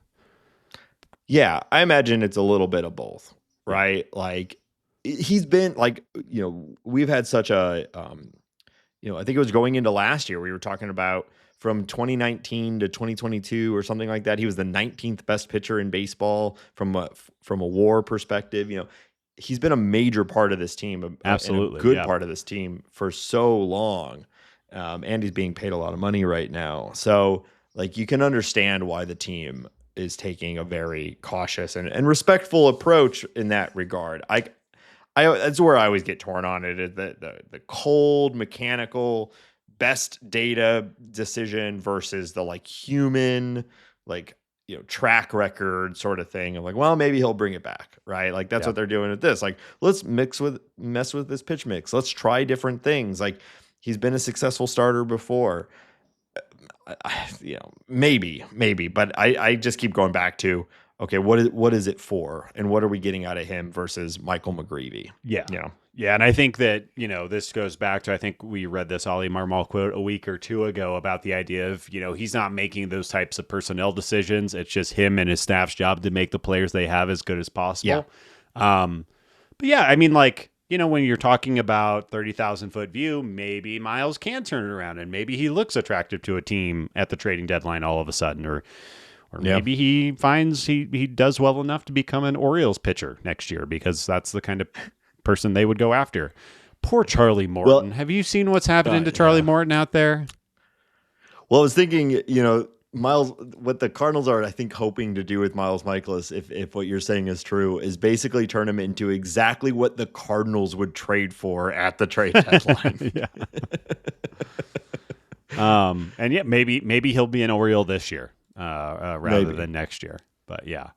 Yeah, I imagine it's a little bit of both, right? Like, he's been like, we've had such a, I think it was going into last year, we were talking about from 2019 to 2022 or something like that. He was the 19th best pitcher in baseball from a WAR perspective. He's been a major part of this team, absolutely, and a good part of this team for so long. And he's being paid a lot of money right now. So, like, you can understand why the team is taking a very cautious and respectful approach in that regard. I that's where I always get torn on it, is the cold, mechanical, best data decision versus the like human, like, track record sort of thing of like, well, maybe he'll bring it back, right? Like, that's what they're doing with this. Like, let's mess with this pitch mix. Let's try different things. Like, he's been a successful starter before. Maybe, but I just keep going back to, okay, what is it for, and what are we getting out of him versus Michael McGreevy? Yeah. Yeah, and I think that, this goes back to, I think we read this Ollie Marmol quote a week or two ago about the idea of, he's not making those types of personnel decisions. It's just him and his staff's job to make the players they have as good as possible. Yeah. But yeah, I mean, like, when you're talking about 30,000-foot view, maybe Miles can turn it around and maybe he looks attractive to a team at the trading deadline all of a sudden, or maybe he finds he does well enough to become an Orioles pitcher next year, because that's the kind of person they would go after. Poor Charlie Morton. Have you seen what's happening to Charlie Morton out there? Well, I was thinking, Miles, what the Cardinals are, I think, hoping to do with Miles Mikolas, if what you're saying is true, is basically turn him into exactly what the Cardinals would trade for at the trade deadline. And yeah, maybe he'll be an Oriole this year rather than next year. But yeah.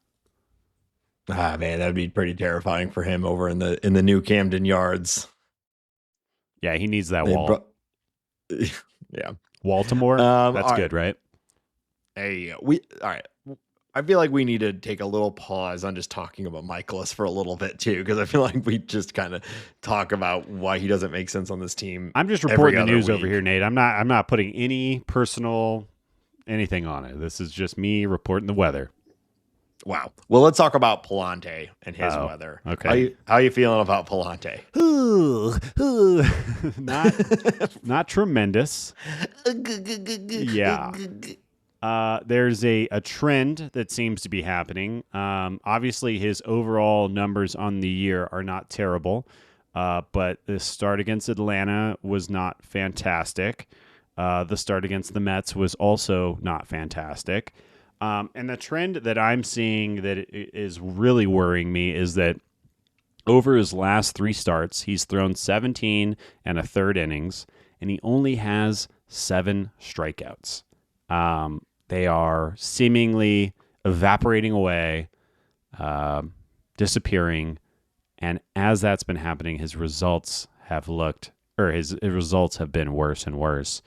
Ah, man, that'd be pretty terrifying for him over in the new Camden Yards. Yeah, he needs that wall. Yeah. Baltimore. That's good, right? Hey, all right. I feel like we need to take a little pause on just talking about Mikolas for a little bit too, because I feel like we just kind of talk about why he doesn't make sense on this team. I'm just reporting the news over here, Nate. I'm not putting any personal anything on it. This is just me reporting the weather. Not Well, let's talk about Pallante and his weather. Okay. How you feeling about Pallante? Not tremendous. Yeah. There's a trend that seems to be happening. Obviously, his overall numbers on the year are not terrible, but the start against Atlanta was not fantastic. The start against the Mets was also not fantastic. And the trend that I'm seeing that is really worrying me is that over his last 3 starts, he's thrown 17 and a third innings, and he only has 7 strikeouts. They are seemingly evaporating away, disappearing, and as that's been happening, his results have been worse and worse.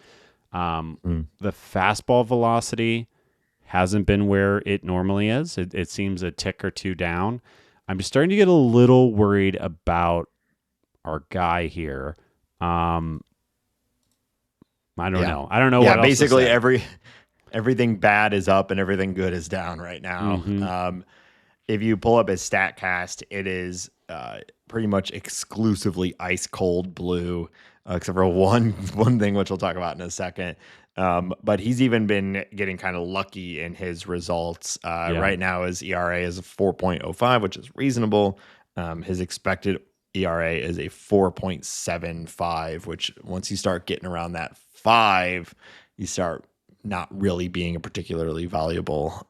The fastball velocity hasn't been where it normally is. It seems a tick or two down. I'm just starting to get a little worried about our guy here. I don't know. I don't know what else basically to say. everything bad is up and everything good is down right now. Mm-hmm. If you pull up his StatCast, it is pretty much exclusively ice cold blue, except for one thing, which we'll talk about in a second. But he's even been getting kind of lucky in his results. Right now, his ERA is a 4.05, which is reasonable. His expected ERA is a 4.75, which once you start getting around that 5, you start not really being a particularly valuable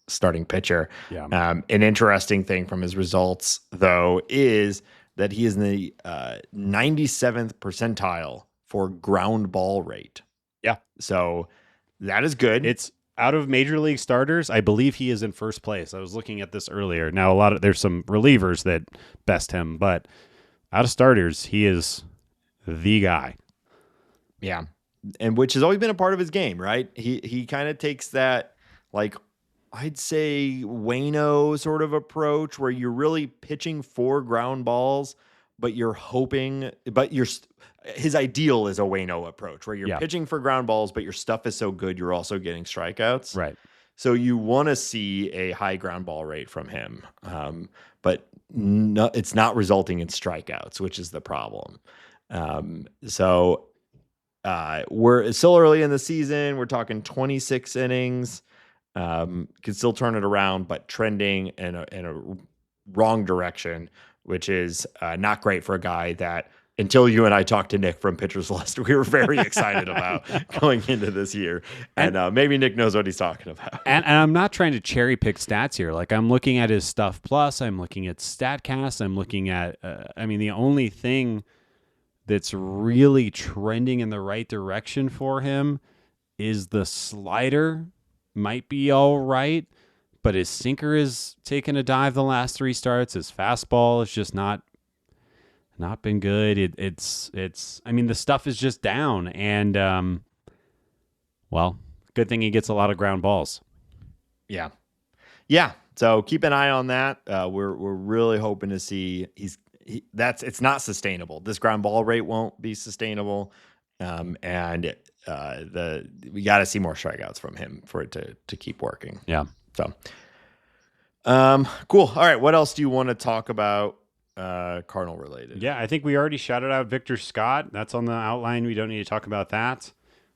starting pitcher. Yeah. An interesting thing from his results, though, is that he is in the 97th percentile for ground ball rate. Yeah. So that is good. It's out of major league starters. I believe he is in first place. I was looking at this earlier. Now, there's some relievers that best him, but out of starters, he is the guy. Yeah. And which has always been a part of his game, right? He kind of takes that, like, I'd say Waino sort of approach where you're really pitching for ground balls, but you're hoping, his ideal is a Waino approach where you're pitching for ground balls, but your stuff is so good, you're also getting strikeouts. Right. So you want to see a high ground ball rate from him. But it's not resulting in strikeouts, which is the problem. We're still early in the season. We're talking 26 innings. Could still turn it around, but trending in a wrong direction, which is not great for a guy that, until you and I talked to Nick from Pitchers List, we were very excited about going into this year. And maybe Nick knows what he's talking about. And I'm not trying to cherry pick stats here. Like, I'm looking at his Stuff Plus. I'm looking at StatCast. I'm looking at, the only thing that's really trending in the right direction for him is the slider. Might be all right, but his sinker is taking a dive the last 3 starts. His fastball is just not been good. It's the stuff is just down, and good thing he gets a lot of ground balls. Yeah. So keep an eye on that. We're really hoping to see it's not sustainable. This ground ball rate won't be sustainable, and we got to see more strikeouts from him for it to keep working. Yeah. So, cool. All right. What else do you want to talk about? Cardinal related. Yeah, I think we already shouted out Victor Scott. That's on the outline. We don't need to talk about that.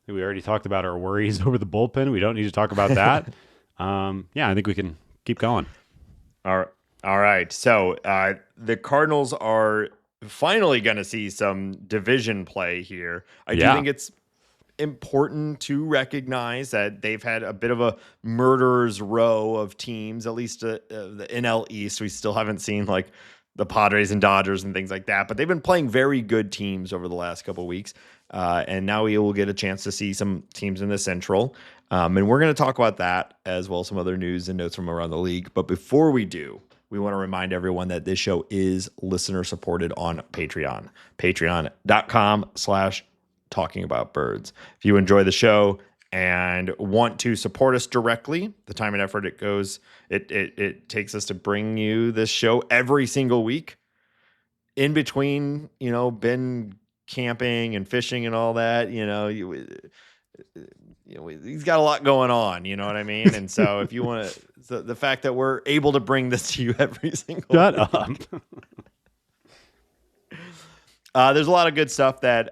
We already talked about our worries over the bullpen. We don't need to talk about that. I think we can keep going. All right. So the Cardinals are finally going to see some division play here. I do Yeah. think it's important to recognize that they've had a bit of a murderer's row of teams, at least the NL East. We still haven't seen like the Padres and Dodgers and things like that, but they've been playing very good teams over the last couple of weeks. And now we will get a chance to see some teams in the Central. And we're going to talk about that as well as some other news and notes from around the league. But before we do, we want to remind everyone that this show is listener supported on Patreon. Patreon.com/Talking About Birds. If you enjoy the show and want to support us directly, the time and effort it takes us to bring you this show every single week. In between, been camping and fishing and all that, he's got a lot going on, you know what I mean? And so if you want to, the fact that we're able to bring this to you every single Shut week, up. there's a lot of good stuff that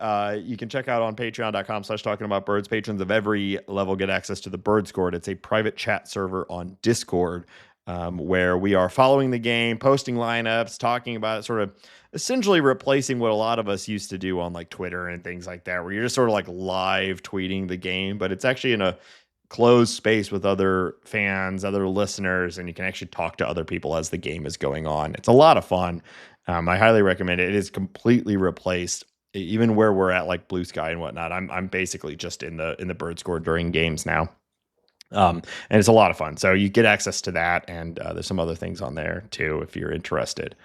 you can check out on patreon.com/talking about birds. Patrons of every level get access to the Bird Scored. It's a private chat server on Discord where we are following the game, posting lineups, talking about it, sort of essentially replacing what a lot of us used to do on like Twitter and things like that, where you're just sort of like live tweeting the game, but it's actually in a closed space with other fans, other listeners, and you can actually talk to other people as the game is going on. It's a lot of fun. I highly recommend it. It is completely replaced, even where we're at, like Blue Sky and whatnot. I'm basically just in the Bird Score during games now, and it's a lot of fun. So you get access to that, and there's some other things on there too if you're interested.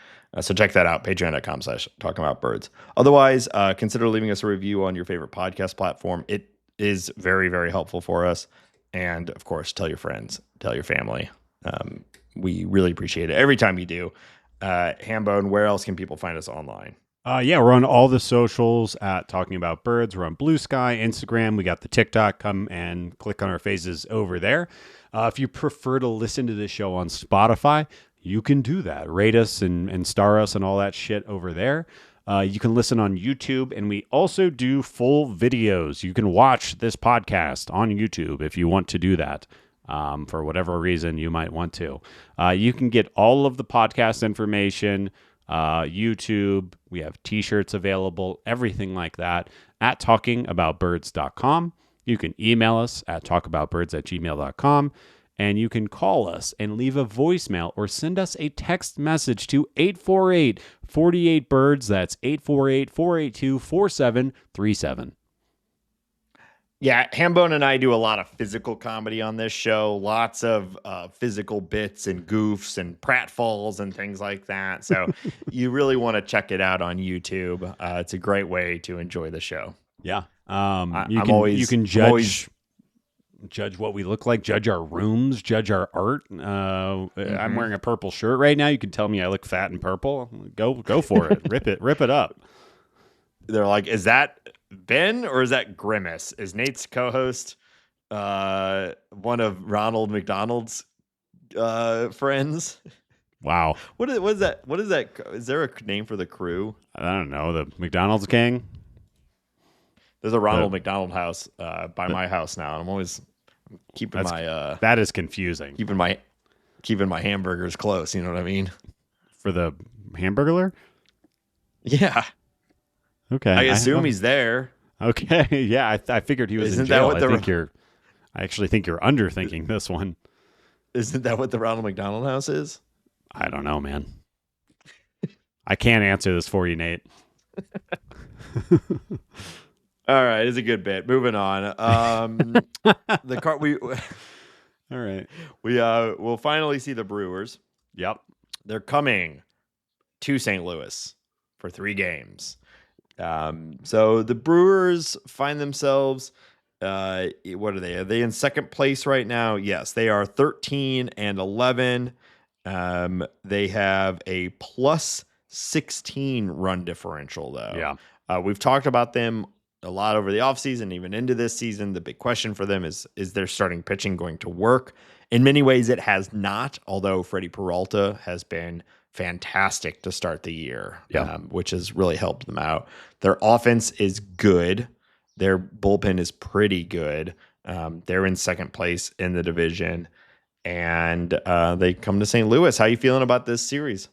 So check that out, patreon.com/talking about birds. Otherwise, consider leaving us a review on your favorite podcast platform. It is very, very helpful for us. And of course, tell your friends, tell your family. We really appreciate it every time you do. Hambone, where else can people find us online? Yeah, we're on all the socials at Talking About Birds. We're on Blue Sky, Instagram. We got the TikTok. Come and click on our faces over there. If you prefer to listen to this show on Spotify, you can do that. Rate us and star us and all that shit over there. You can listen on YouTube, and we also do full videos. You can watch this podcast on YouTube if you want to do that. For whatever reason you might want to. You can get all of the podcast information, YouTube. We have t-shirts available, everything like that at talkingaboutbirds.com. You can email us at talkaboutbirds@gmail.com. And you can call us and leave a voicemail or send us a text message to 848-48-BIRDS. That's 848-482-4737. Yeah, Hambone and I do a lot of physical comedy on this show. Lots of physical bits and goofs and pratfalls and things like that. So you really want to check it out on YouTube. It's a great way to enjoy the show. Yeah. You can judge what we look like, judge our rooms, judge our art. I'm wearing a purple shirt right now. You can tell me I look fat and purple. Go for it. Rip it up. They're like, is that Ben or is that Grimace? Is Nate's co-host one of Ronald McDonald's friends? Wow. What is that? What is that? Is there a name for the crew? I don't know. The McDonald's gang? There's a Ronald McDonald house by my house now. I'm always keeping that is confusing. Keeping my hamburgers close. You know what I mean? For the Hamburglar? Yeah. Okay. I assume he's there. Okay. Yeah. I figured he was Isn't in jail. That what I actually think you're underthinking this one. Isn't that what the Ronald McDonald house is? I don't know, man. I can't answer this for you, Nate. All right, it's a good bit. Moving on. All right. We'll finally see the Brewers. Yep. They're coming to St. Louis for 3 games. So the Brewers find themselves what are they? Are they in second place right now? Yes, they are 13-11. They have a plus 16 run differential though. Yeah. We've talked about them a lot over the offseason, even into this season. The big question for them is their starting pitching going to work? In many ways, it has not, although Freddie Peralta has been fantastic to start the year, which has really helped them out. Their offense is good. Their bullpen is pretty good. They're in second place in the division, and they come to St. Louis. How are you feeling about this series?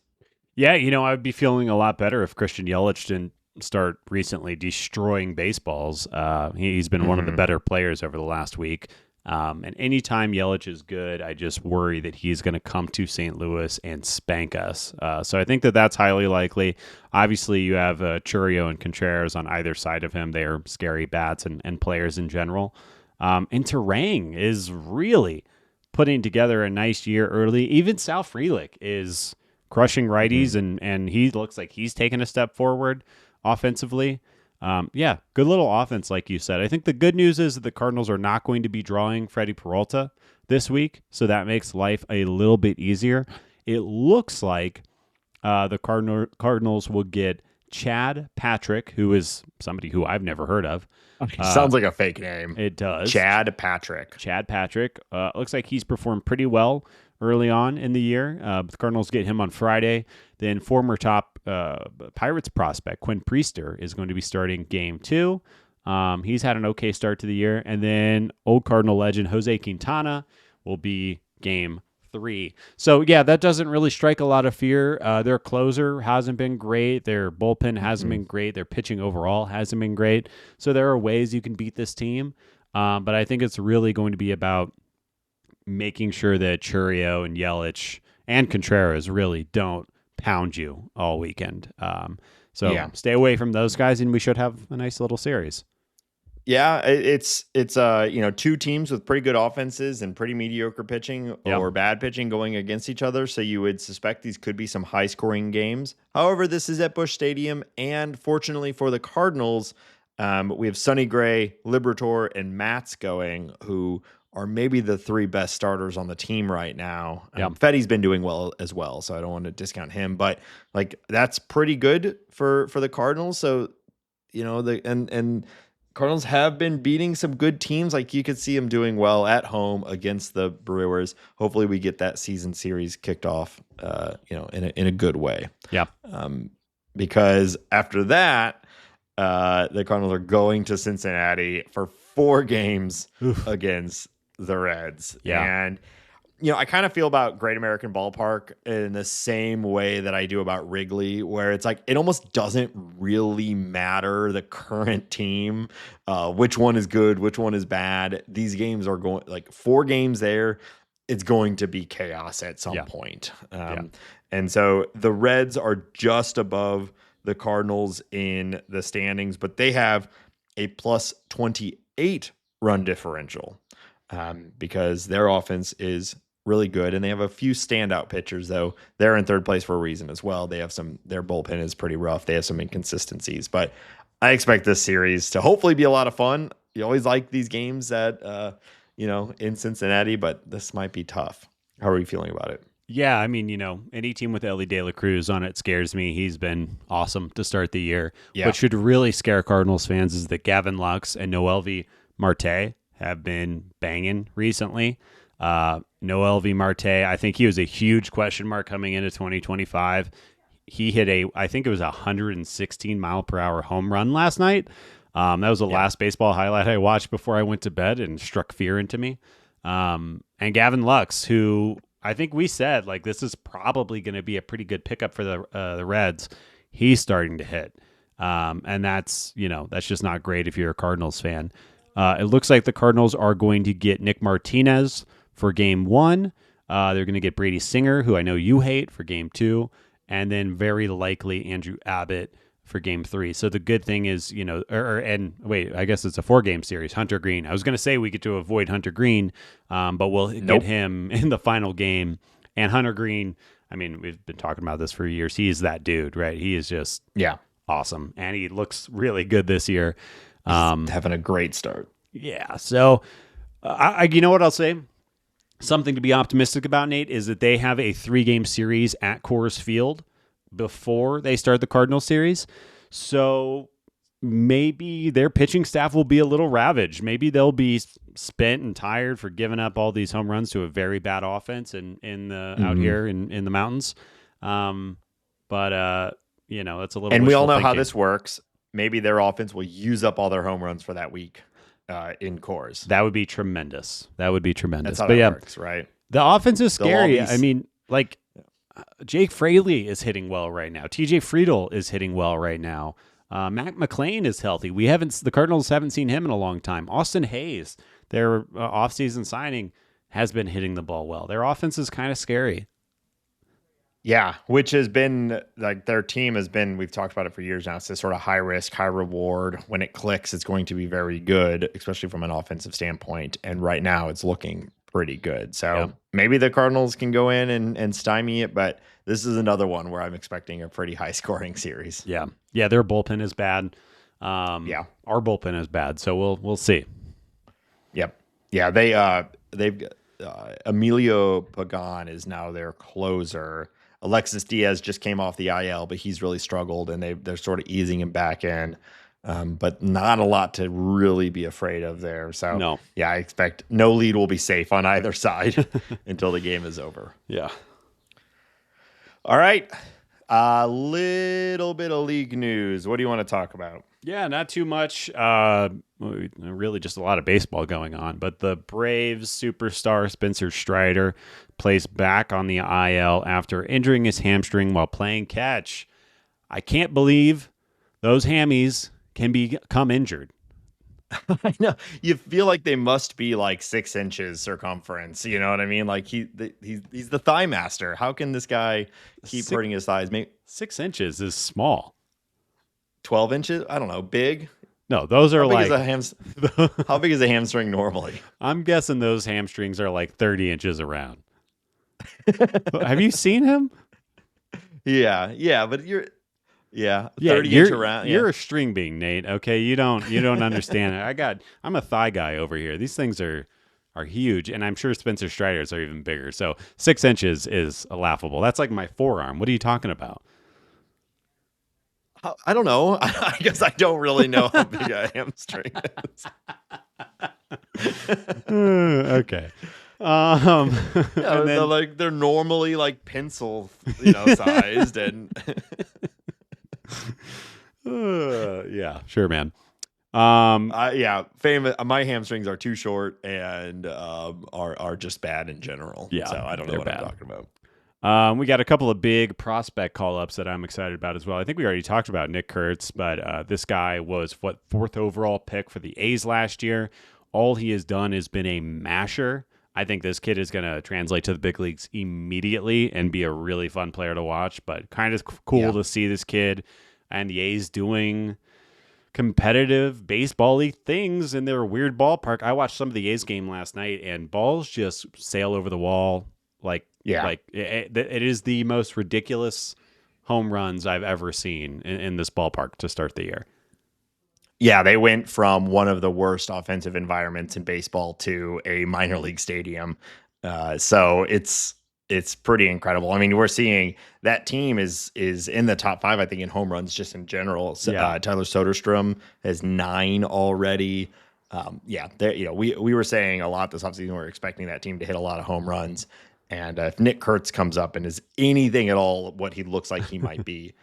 Yeah, I would be feeling a lot better if Christian Yelich didn't start recently destroying baseballs. He's been one of the better players over the last week. And anytime Yelich is good, I just worry that he's going to come to St. Louis and spank us. So I think that that's highly likely. Obviously, you have Churio and Contreras on either side of him. They are scary bats and players in general. And Terang is really putting together a nice year early. Even Sal Frelick is crushing righties, and he looks like he's taken a step forward offensively. Good little offense, like you said. I think the good news is that the Cardinals are not going to be drawing Freddie Peralta this week, so that makes life a little bit easier. It looks like the Cardinals will get Chad Patrick, who is somebody who I've never heard of. Sounds like a fake name. It does. Chad Patrick. Looks like he's performed pretty well early on in the year. The Cardinals get him on Friday. Then former top Pirates prospect Quinn Priester is going to be starting game 2. He's had an okay start to the year. And then old Cardinal legend Jose Quintana will be game 3. So, yeah, that doesn't really strike a lot of fear. Their closer hasn't been great. Their bullpen hasn't been great. Their pitching overall hasn't been great. So there are ways you can beat this team. But I think it's really going to be about making sure that Churio and Yelich and Contreras really don't pound you all weekend. Stay away from those guys, and we should have a nice little series. Yeah, it's two teams with pretty good offenses and pretty mediocre pitching or bad pitching going against each other. So you would suspect these could be some high scoring games. However, this is at Busch Stadium, and fortunately for the Cardinals, we have Sonny Gray, Liberatore, and Matz going, who are maybe the 3 best starters on the team right now. Fetty's been doing well as well, so I don't want to discount him, but that's pretty good for the Cardinals. So, and Cardinals have been beating some good teams. Like, you could see them doing well at home against the Brewers. Hopefully we get that season series kicked off, in a good way. Yeah. Because after that, the Cardinals are going to Cincinnati for 4 games against the Reds. Yeah. And, I kind of feel about Great American Ballpark in the same way that I do about Wrigley, where it's like, it almost doesn't really matter the current team, which one is good, which one is bad. These games are going, 4 games there, it's going to be chaos at some point. And so the Reds are just above the Cardinals in the standings, but they have a plus 28 run differential because their offense is really good, and they have a few standout pitchers, though they're in 3rd place for a reason as well. They have their bullpen is pretty rough. They have some inconsistencies, but I expect this series to hopefully be a lot of fun. You always like these games that, in Cincinnati, but this might be tough. How are you feeling about it? Yeah, I mean, any team with Ellie De La Cruz on it scares me. He's been awesome to start the year. Yeah. What should really scare Cardinals fans is that Gavin Lux and Noelvi Marte have been banging recently. Noelvi Marte, I think he was a huge question mark coming into 2025. He hit I think it was 116 mile per hour home run last night. That was the last baseball highlight I watched before I went to bed and struck fear into me. And Gavin Lux, who I think we said, this is probably going to be a pretty good pickup for the Reds. He's starting to hit. And that's just not great if you're a Cardinals fan. It looks like the Cardinals are going to get Nick Martinez for game 1. They're going to get Brady Singer, who I know you hate, for game 2. And then very likely Andrew Abbott for game 3. So the good thing is, I guess it's a 4-game series. Hunter Green. I was going to say we get to avoid Hunter Green, but we'll get him in the final game. And Hunter Green, I mean, we've been talking about this for years. He is that dude, right? He is just awesome. And he looks really good this year. Having a great start. Yeah. So, you know what I'll say? Something to be optimistic about, Nate, is that they have a 3-game series at Coors Field before they start the Cardinals series. So maybe their pitching staff will be a little ravaged. Maybe they'll be spent and tired for giving up all these home runs to a very bad offense out here in the mountains. But that's a little. And we all know how this works. Maybe their offense will use up all their home runs for that week. In Coors. That would be tremendous. That's how that works, right? The offense is scary. I mean, Jake Fraley is hitting well right now. TJ Friedel is hitting well right now. Matt McClain is healthy. The Cardinals haven't seen him in a long time. Austin Hayes, their offseason signing, has been hitting the ball well. Their offense is kind of scary. Yeah, which has been like their team has been, we've talked about it for years now. It's this sort of high risk, high reward. When it clicks, it's going to be very good, especially from an offensive standpoint. And right now it's looking pretty good. So maybe the Cardinals can go in and stymie it, but this is another one where I'm expecting a pretty high scoring series. Yeah. Yeah, their bullpen is bad. Our bullpen is bad. So we'll see. Yep. Yeah, they've Emilio Pagan is now their closer. Alexis Diaz just came off the IL, but he's really struggled, and they're sort of easing him back in. But not a lot to really be afraid of there. So, no. Yeah, I expect no lead will be safe on either side until the game is over. Yeah. All right. A little bit of league news. What do you want to talk about? Yeah, not too much. Really just a lot of baseball going on. But the Braves superstar Spencer Strider plays back on the IL after injuring his hamstring while playing catch. I can't believe those hammies can become injured. I know. You feel like they must be like 6 inches circumference. You know what I mean? Like he's the thigh master. How can this guy keep hurting his thighs? Maybe 6 inches is small. 12 inches? I don't know. Big? No, those are how big is a hamstring normally? I'm guessing those hamstrings are like 30 inches around. Have you seen him? Yeah, but 30 inch around. You're a string being, Nate. Okay, you don't understand it. I'm a thigh guy over here. These things are huge, and I'm sure Spencer Strider's are even bigger. So 6 inches is laughable. That's like my forearm. What are you talking about? I don't know. I guess I don't really know how big a hamstring is. Okay. They're normally like pencil, sized, and yeah, sure, man. famous. My hamstrings are too short and are just bad in general. Yeah, so I don't know what I'm talking about. We got a couple of big prospect call-ups that I'm excited about as well. I think we already talked about Nick Kurtz, but this guy was, 4th overall pick for the A's last year. All he has done has been a masher. I think this kid is going to translate to the big leagues immediately and be a really fun player to watch, but kind of cool to see this kid and the A's doing competitive baseball-y things in their weird ballpark. I watched some of the A's game last night, and balls just sail over the wall. It is the most ridiculous home runs I've ever seen in this ballpark to start the year. Yeah, they went from one of the worst offensive environments in baseball to a minor league stadium. So it's pretty incredible. I mean, we're seeing that team is in the top 5, I think, in home runs just in general. Tyler Soderstrom has 9 already. We were saying a lot this offseason. We're expecting that team to hit a lot of home runs. And if Nick Kurtz comes up and is anything at all what he looks like he might be,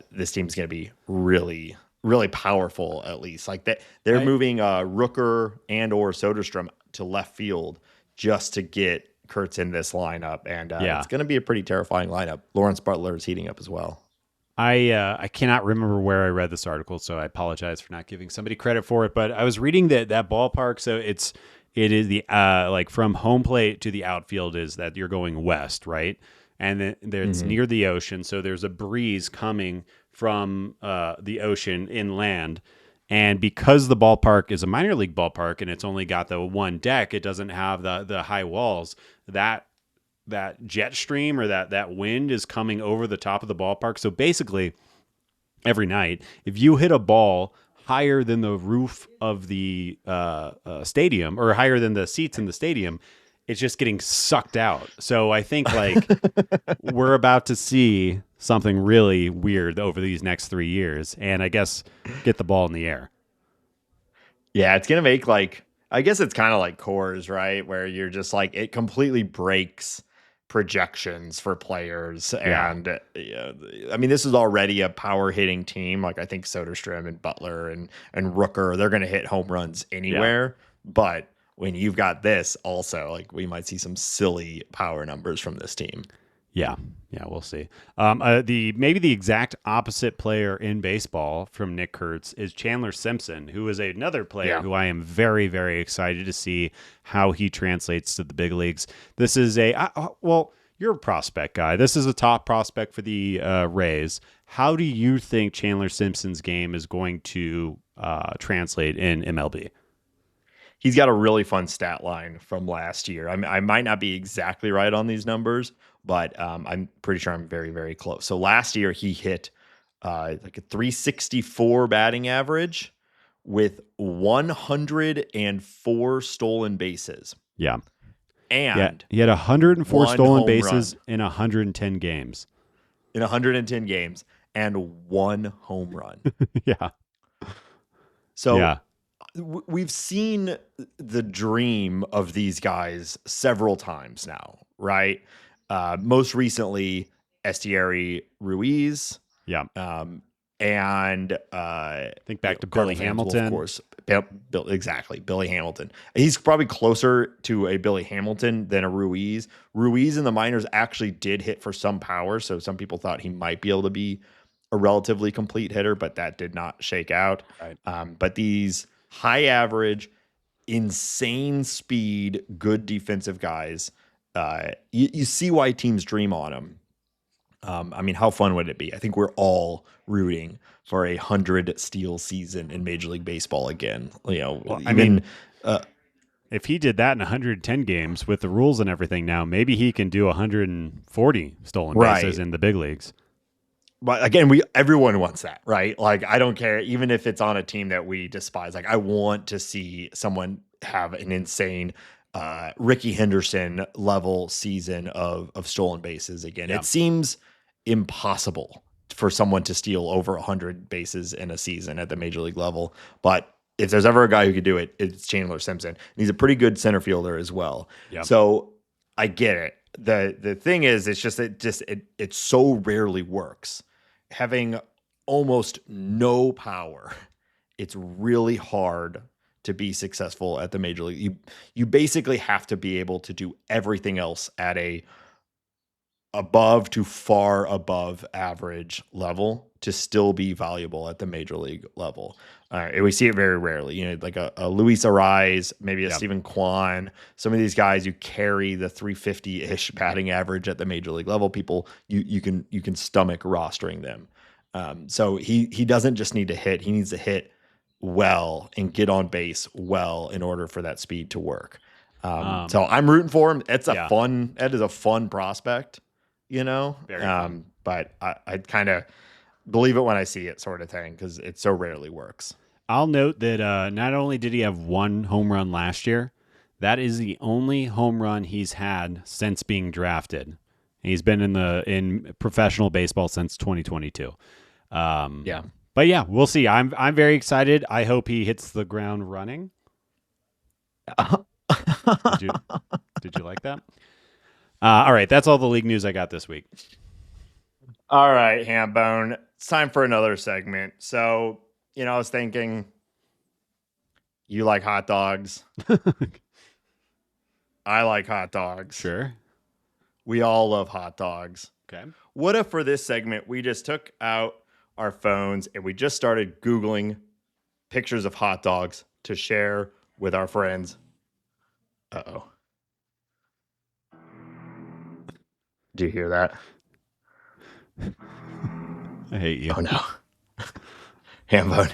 this team's going to be really, really powerful, at least. Like they're moving Rooker and or Soderstrom to left field just to get Kurtz in this lineup. And it's going to be a pretty terrifying lineup. Lawrence Butler is heating up as well. I cannot remember where I read this article, so I apologize for not giving somebody credit for it. But I was reading that ballpark, so it is the like from home plate to the outfield is that you're going west, right? And then it's near the ocean, so there's a breeze coming from the ocean inland. And because the ballpark is a minor league ballpark and it's only got the one deck, it doesn't have the high walls. That jet stream or that wind is coming over the top of the ballpark. So basically, every night, if you hit a ball higher than the roof of the stadium or higher than the seats in the stadium, it's just getting sucked out. So I think we're about to see something really weird over these next 3 years, and I guess get the ball in the air. Yeah, it's gonna make I guess it's kind of like Coors, right? Where you're just it completely breaks projections for players. Yeah. And I mean, this is already a power hitting team. Like I think Soderstrom and Butler and Rooker, they're going to hit home runs anywhere. Yeah. But when you've got this also, we might see some silly power numbers from this team. Yeah, we'll see. Maybe the exact opposite player in baseball from Nick Kurtz is Chandler Simpson, who is another player who I am very, very excited to see how he translates to the big leagues. This is you're a prospect guy. This is a top prospect for the Rays. How do you think Chandler Simpson's game is going to translate in MLB? He's got a really fun stat line from last year. I might not be exactly right on these numbers, but I'm pretty sure I'm very, very close. So last year he hit like a 364 batting average with 104 stolen bases. Yeah. And he had 104 stolen bases run. in 110 games. In 110 games and 1 home run. Yeah. So we've seen the dream of these guys several times now, right? Most recently, Estieri Ruiz. Yeah. And think back to Billy Hamilton. Of course. Exactly. Billy Hamilton. He's probably closer to a Billy Hamilton than a Ruiz. Ruiz in the minors actually did hit for some power, so some people thought he might be able to be a relatively complete hitter, but that did not shake out. Right. But these high average, insane speed, good defensive guys, you see why teams dream on them. I mean, how fun would it be? I think we're all rooting for 100 steal season in Major League Baseball again. If he did that in 110 games with the rules and everything now, maybe he can do 140 stolen bases in the big leagues. But again, everyone wants that, right? Like, I don't care, even if it's on a team that we despise. Like, I want to see someone have an insane Ricky Henderson level season of stolen bases again. Yeah. It seems impossible for someone to steal over 100 bases in a season at the major league level. But if there's ever a guy who could do it, it's Chandler Simpson. And he's a pretty good center fielder as well. Yep. So I get it. The thing is, it's just it so rarely works. Having almost no power, it's really hard to be successful at the major league. You basically have to be able to do everything else at a above to far above average level to still be valuable at the major league level. And we see it very rarely, like a Luis Ariz, maybe a Stephen Kwan, some of these guys who carry the 350-ish batting average at the major league level. People, you can stomach rostering them. So he doesn't just need to hit, he needs to hit well and get on base well in order for that speed to work. So I'm rooting for him. That is a fun prospect, very fun. But I kind of believe it when I see it, sort of thing, because it so rarely works. I'll note that not only did he have 1 home run last year, that is the only home run he's had since being drafted. He's been in professional baseball since 2022. But yeah, we'll see. I'm very excited. I hope he hits the ground running. Did you like that? All right, that's all the league news I got this week. All right, Hambone. It's time for another segment. So, I was thinking, you like hot dogs. I like hot dogs. Sure. We all love hot dogs. Okay. What if for this segment, we just took out our phones and we just started Googling pictures of hot dogs to share with our friends? Uh-oh. Do you hear that? I hate you. Oh, no. Hambone.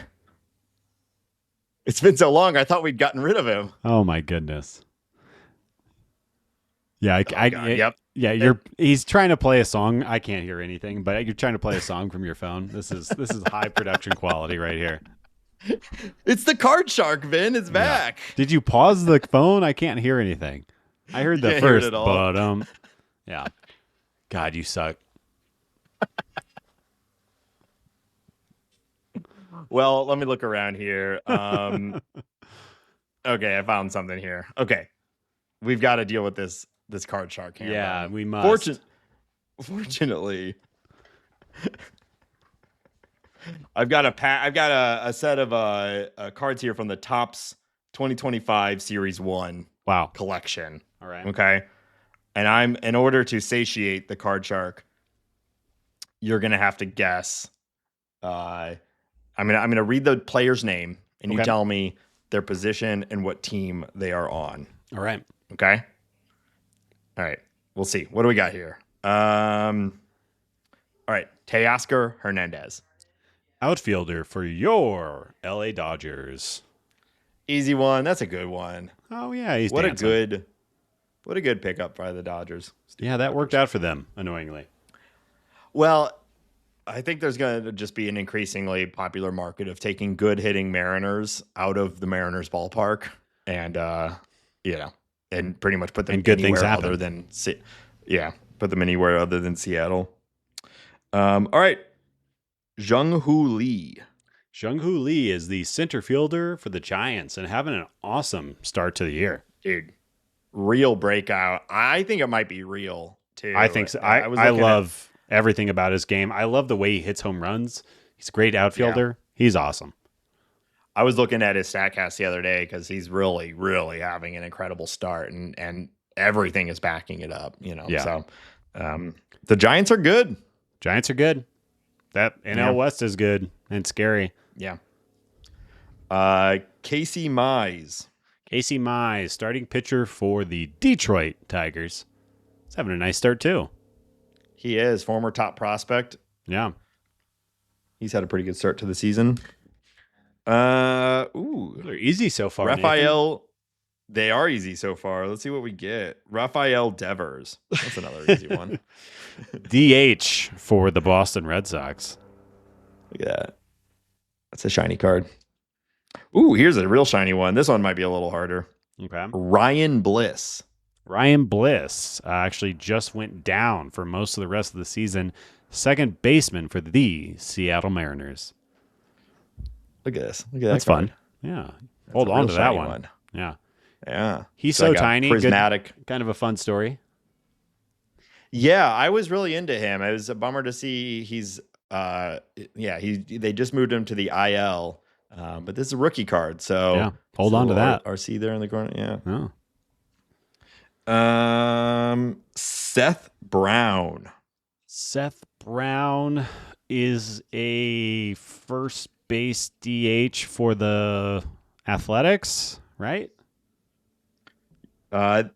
It's been so long, I thought we'd gotten rid of him. Oh, my goodness. Yeah, yep. Yeah, he's trying to play a song. I can't hear anything, but you're trying to play a song from your phone. This is high production quality right here. It's the card shark, Vin. It's back. Yeah. Did you pause the phone? I can't hear anything. I heard the first, but yeah. God, you suck. Well, let me look around here. Okay, I found something here. Okay, we've got to deal with this card shark. Yeah, we must. Fortunately, I've got a set of cards here from the Topps 2025 Series 1 collection. Collection. All right. Okay. And in order to satiate the card shark, you're gonna have to guess. I'm gonna read the player's name, and you Okay. tell me their position and what team they are on. All right. Okay. All right. We'll see. What do we got here? All right. Teoscar Hernandez. Outfielder for your LA Dodgers. Easy one. That's a good one. Oh yeah, he's What dancing. a good pickup by the Dodgers. Yeah, that worked out for them, annoyingly. Well, I think there's going to just be an increasingly popular market of taking good hitting Mariners out of the Mariners ballpark and, and pretty much put them And good things anywhere happen. other than, put them anywhere other than Seattle. All right. Jung-Hoo Lee. Jung-Hoo Lee is the center fielder for the Giants and having an awesome start to the year. Dude, real breakout. I think it might be real, too. I think so. I love everything about his game. I love the way he hits home runs. He's a great outfielder. Yeah. He's awesome. I was looking at his StatCast the other day because he's really, really having an incredible start, and everything is backing it up. Yeah. So the Giants are good. Giants are good. That NL West is good and scary. Yeah. Casey Mize. Casey Mize, starting pitcher for the Detroit Tigers. He's having a nice start too. He is former top prospect. Yeah. He's had a pretty good start to the season. They're easy so far. Raphael. Nathan. They are easy so far. Let's see what we get. Raphael Devers. That's another easy one. DH for the Boston Red Sox. Look at that. That's a shiny card. Ooh, here's a real shiny one. This one might be a little harder. Okay. Ryan Bliss. Ryan Bliss actually just went down for most of the rest of the season. Second baseman for the Seattle Mariners. Look at this. Look at that. That's card. fun. Yeah. Hold on to that one. Yeah. Yeah. He's so like tiny. Prismatic. Good, kind of a fun story. Yeah, I was really into him. It was a bummer to see they just moved him to the IL. But this is a rookie card, so yeah, hold on to that. RC there in the corner, yeah. Oh. Seth Brown. Seth Brown is a first base DH for the Athletics, right?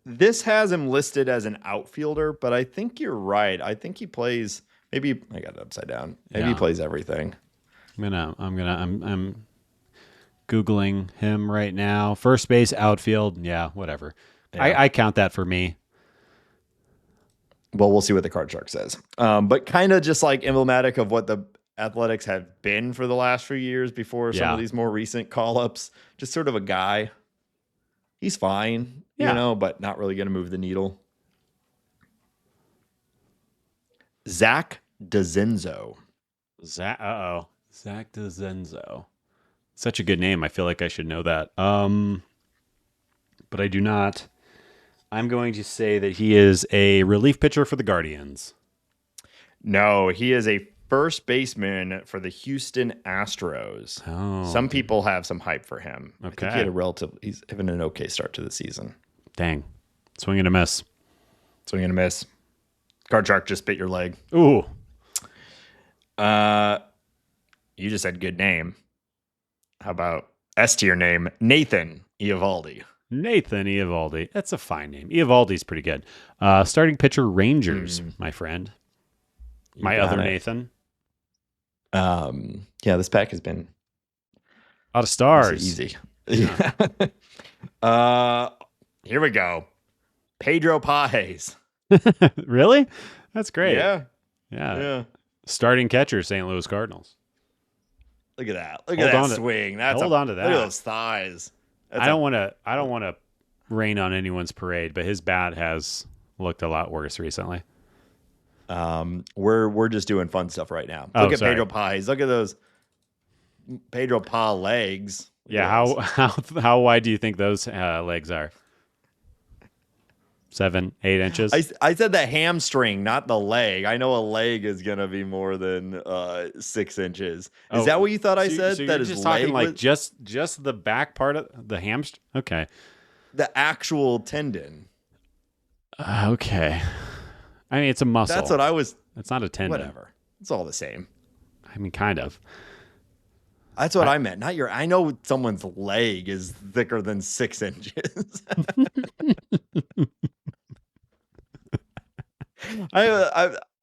This has him listed as an outfielder, but I think you're right. I think he plays. Maybe I got it upside down. Maybe he plays everything. I'm Googling him right now. First base, outfield. Yeah, whatever. Yeah. I count that for me. Well, we'll see what the card shark says. But kind of just like emblematic of what the Athletics have been for the last few years before some of these more recent call-ups. Just sort of a guy. He's fine, but not really going to move the needle. Zach DeZenzo. Zach DeZenzo. Such a good name. I feel like I should know that. But I do not. I'm going to say that he is a relief pitcher for the Guardians. No, he is a first baseman for the Houston Astros. Oh. Some people have some hype for him. Okay. I think he's having an okay start to the season. Dang. Swing and a miss. Swing and a miss. Card shark just bit your leg. Ooh. You just said good name. How about S tier name? Nathan Eovaldi. Nathan Eovaldi. That's a fine name. Eovaldi's pretty good. Starting pitcher Rangers, my friend. My other Nathan. This pack has been a lot of stars. Easy. Yeah. Here we go. Pedro Pages. Really? That's great. Yeah. Starting catcher, St. Louis Cardinals. Look at that. Look at that swing. Hold on to that. Look at those thighs. I don't want to rain on anyone's parade, but his bat has looked a lot worse recently. We're just doing fun stuff right now. Look at Pedro Pages. Look at those Pedro Pa legs. Yeah, how wide do you think those legs are? 7, 8 inches. I said the hamstring, not the leg. I know a leg is gonna be more than 6 inches. Is that what you thought I said? So that you're is just talking like just the back part of the hamstring. Okay, the actual tendon. Okay. I mean, it's a muscle. That's what I was. It's not a tendon. Whatever. It's all the same. I mean, kind of. That's what I meant. Not your. I know someone's leg is thicker than 6 inches.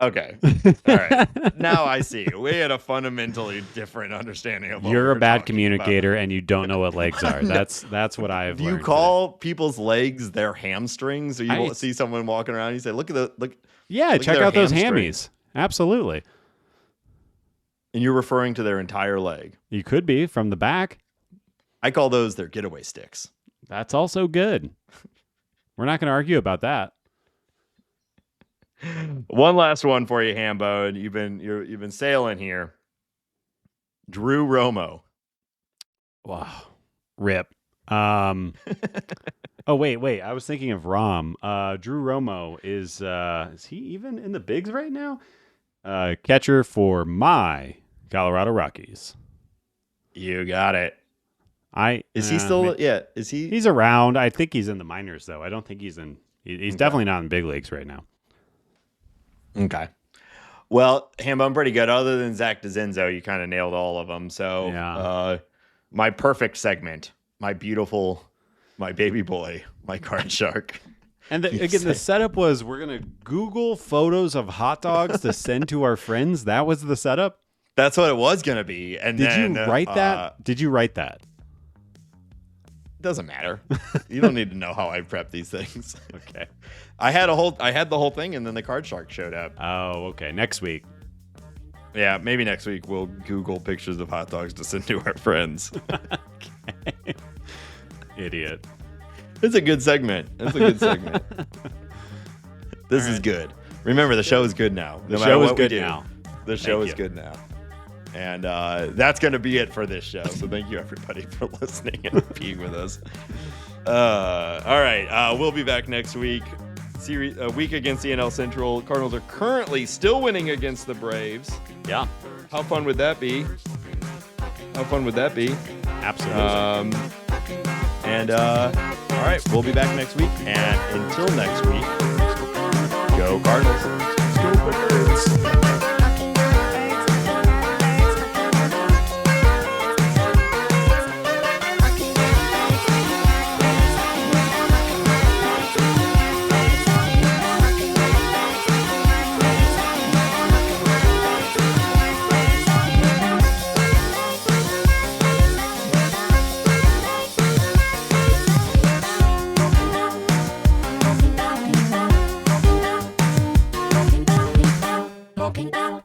Okay. All right. Now I see. We had a fundamentally different understanding of what You're we a were bad talking communicator and you don't know what legs are. That's what I've Do you learned call people's legs their hamstrings? Or you I- see someone walking around and you say, look. Yeah, Look at check their out those hamstrings. hammies. Absolutely. And you're referring to their entire leg. You could be from the back. I call those their getaway sticks. That's also good. We're not going to argue about that. One last one for you, Hambo, and you've been sailing here. Drew Romo. Wow. Rip. Oh, wait. I was thinking of Rom. Drew Romo is he even in the bigs right now? Catcher for my Colorado Rockies. You got it. Is he he? He's around. I think he's in the minors though. I don't think he's in. He's definitely not in big leagues right now. Okay. Well, Hambo, I'm pretty good. Other than Zach DeZenzo, you kind of nailed all of them. So, Yeah. My perfect segment, my baby boy, my card shark. And again, the setup was we're gonna Google photos of hot dogs to send to our friends. That was the setup. That's what it was gonna be. And Did then, you write that? Did you write that? Doesn't matter. You don't need to know how I prep these things. Okay. I had the whole thing, and then the card shark showed up. Oh, okay. Next week. Yeah, maybe next week we'll Google pictures of hot dogs to send to our friends. Okay. Idiot. It's a good segment. This is good. Remember, the show is good now. The show is good now. The show is good now. And that's going to be it for this show. So thank you, everybody, for listening and being with us. All right. We'll be back next week. A week against the NL Central. Cardinals are currently still winning against the Braves. Yeah. How fun would that be? Absolutely. All right, we'll be back next week. And until next week, go Cardinals. Go Birds. Talking about